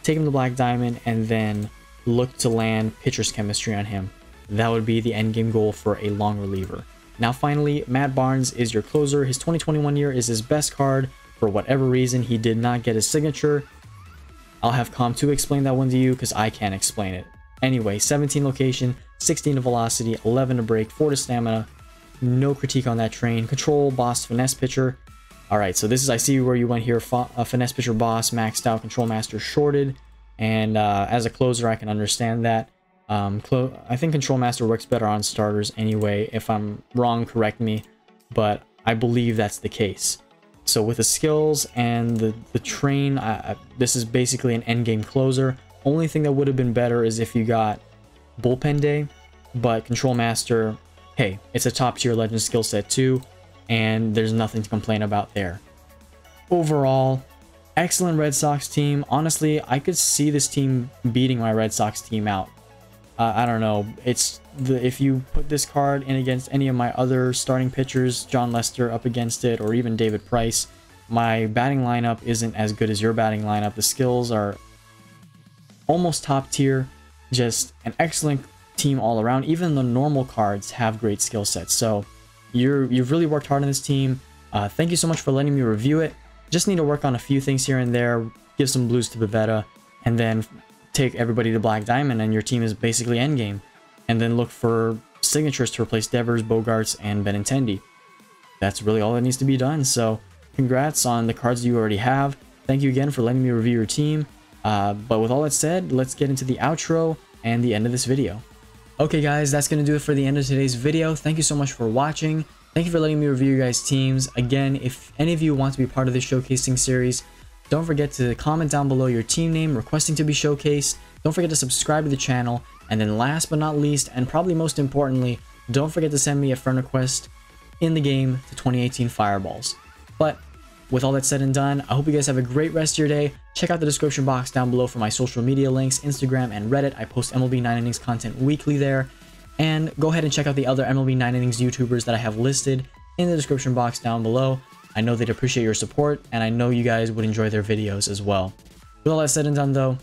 take him to Black Diamond, and then look to land pitcher's chemistry on him. that would be the end game goal for a long reliever. Now finally, Matt Barnes is your closer. His 2021 year is his best card. For whatever reason, he did not get his signature. I'll have Com2 explain that one to you because I can't explain it. Anyway, 17 location, 16 to velocity, 11 to break, 4 to stamina. No critique on that train. Control, boss, finesse pitcher. Alright, so this is, I see where you went here. Finesse pitcher, boss, maxed out, control master, shorted. And as a closer, I can understand that. I think control master works better on starters anyway. If I'm wrong, correct me. But I believe that's the case. So with the skills and the train, this is basically an endgame closer. Only thing that would have been better is if you got bullpen day, but control master, hey, it's a top tier legend skill set too, and there's nothing to complain about there. Overall, excellent Red Sox team. Honestly, I could see this team beating my Red Sox team out. I don't know. If you put this card in against any of my other starting pitchers, John Lester up against it, or even David Price, my batting lineup isn't as good as your batting lineup. The skills are almost top tier, just an excellent team all around. Even the normal cards have great skill sets. So you've really worked hard on this team. Thank you so much for letting me review it. Just need to work on a few things here and there, give some blues to Bavetta, and then take everybody to Black Diamond, and your team is basically endgame. And then look for signatures to replace Devers, Bogarts, and Benintendi. That's really all that needs to be done. So congrats on the cards you already have. Thank you again for letting me review your team. But with all that said, let's get into the outro and the end of this video. Okay guys, that's going to do it for the end of today's video. Thank you so much for watching. Thank you for letting me review your guys' teams. Again, if any of you want to be part of this showcasing series, don't forget to comment down below your team name requesting to be showcased. Don't forget to subscribe to the channel. And then last but not least, and probably most importantly, don't forget to send me a friend request in the game to 2018 Fireballs. But with all that said and done, I hope you guys have a great rest of your day. Check out the description box down below for my social media links, Instagram and Reddit. I post MLB 9 Innings content weekly there. And go ahead and check out the other MLB 9 Innings YouTubers that I have listed in the description box down below. I know they'd appreciate your support, and I know you guys would enjoy their videos as well. With all that said and done though,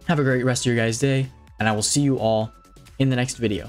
have a great rest of your guys' day, and I will see you all in the next video.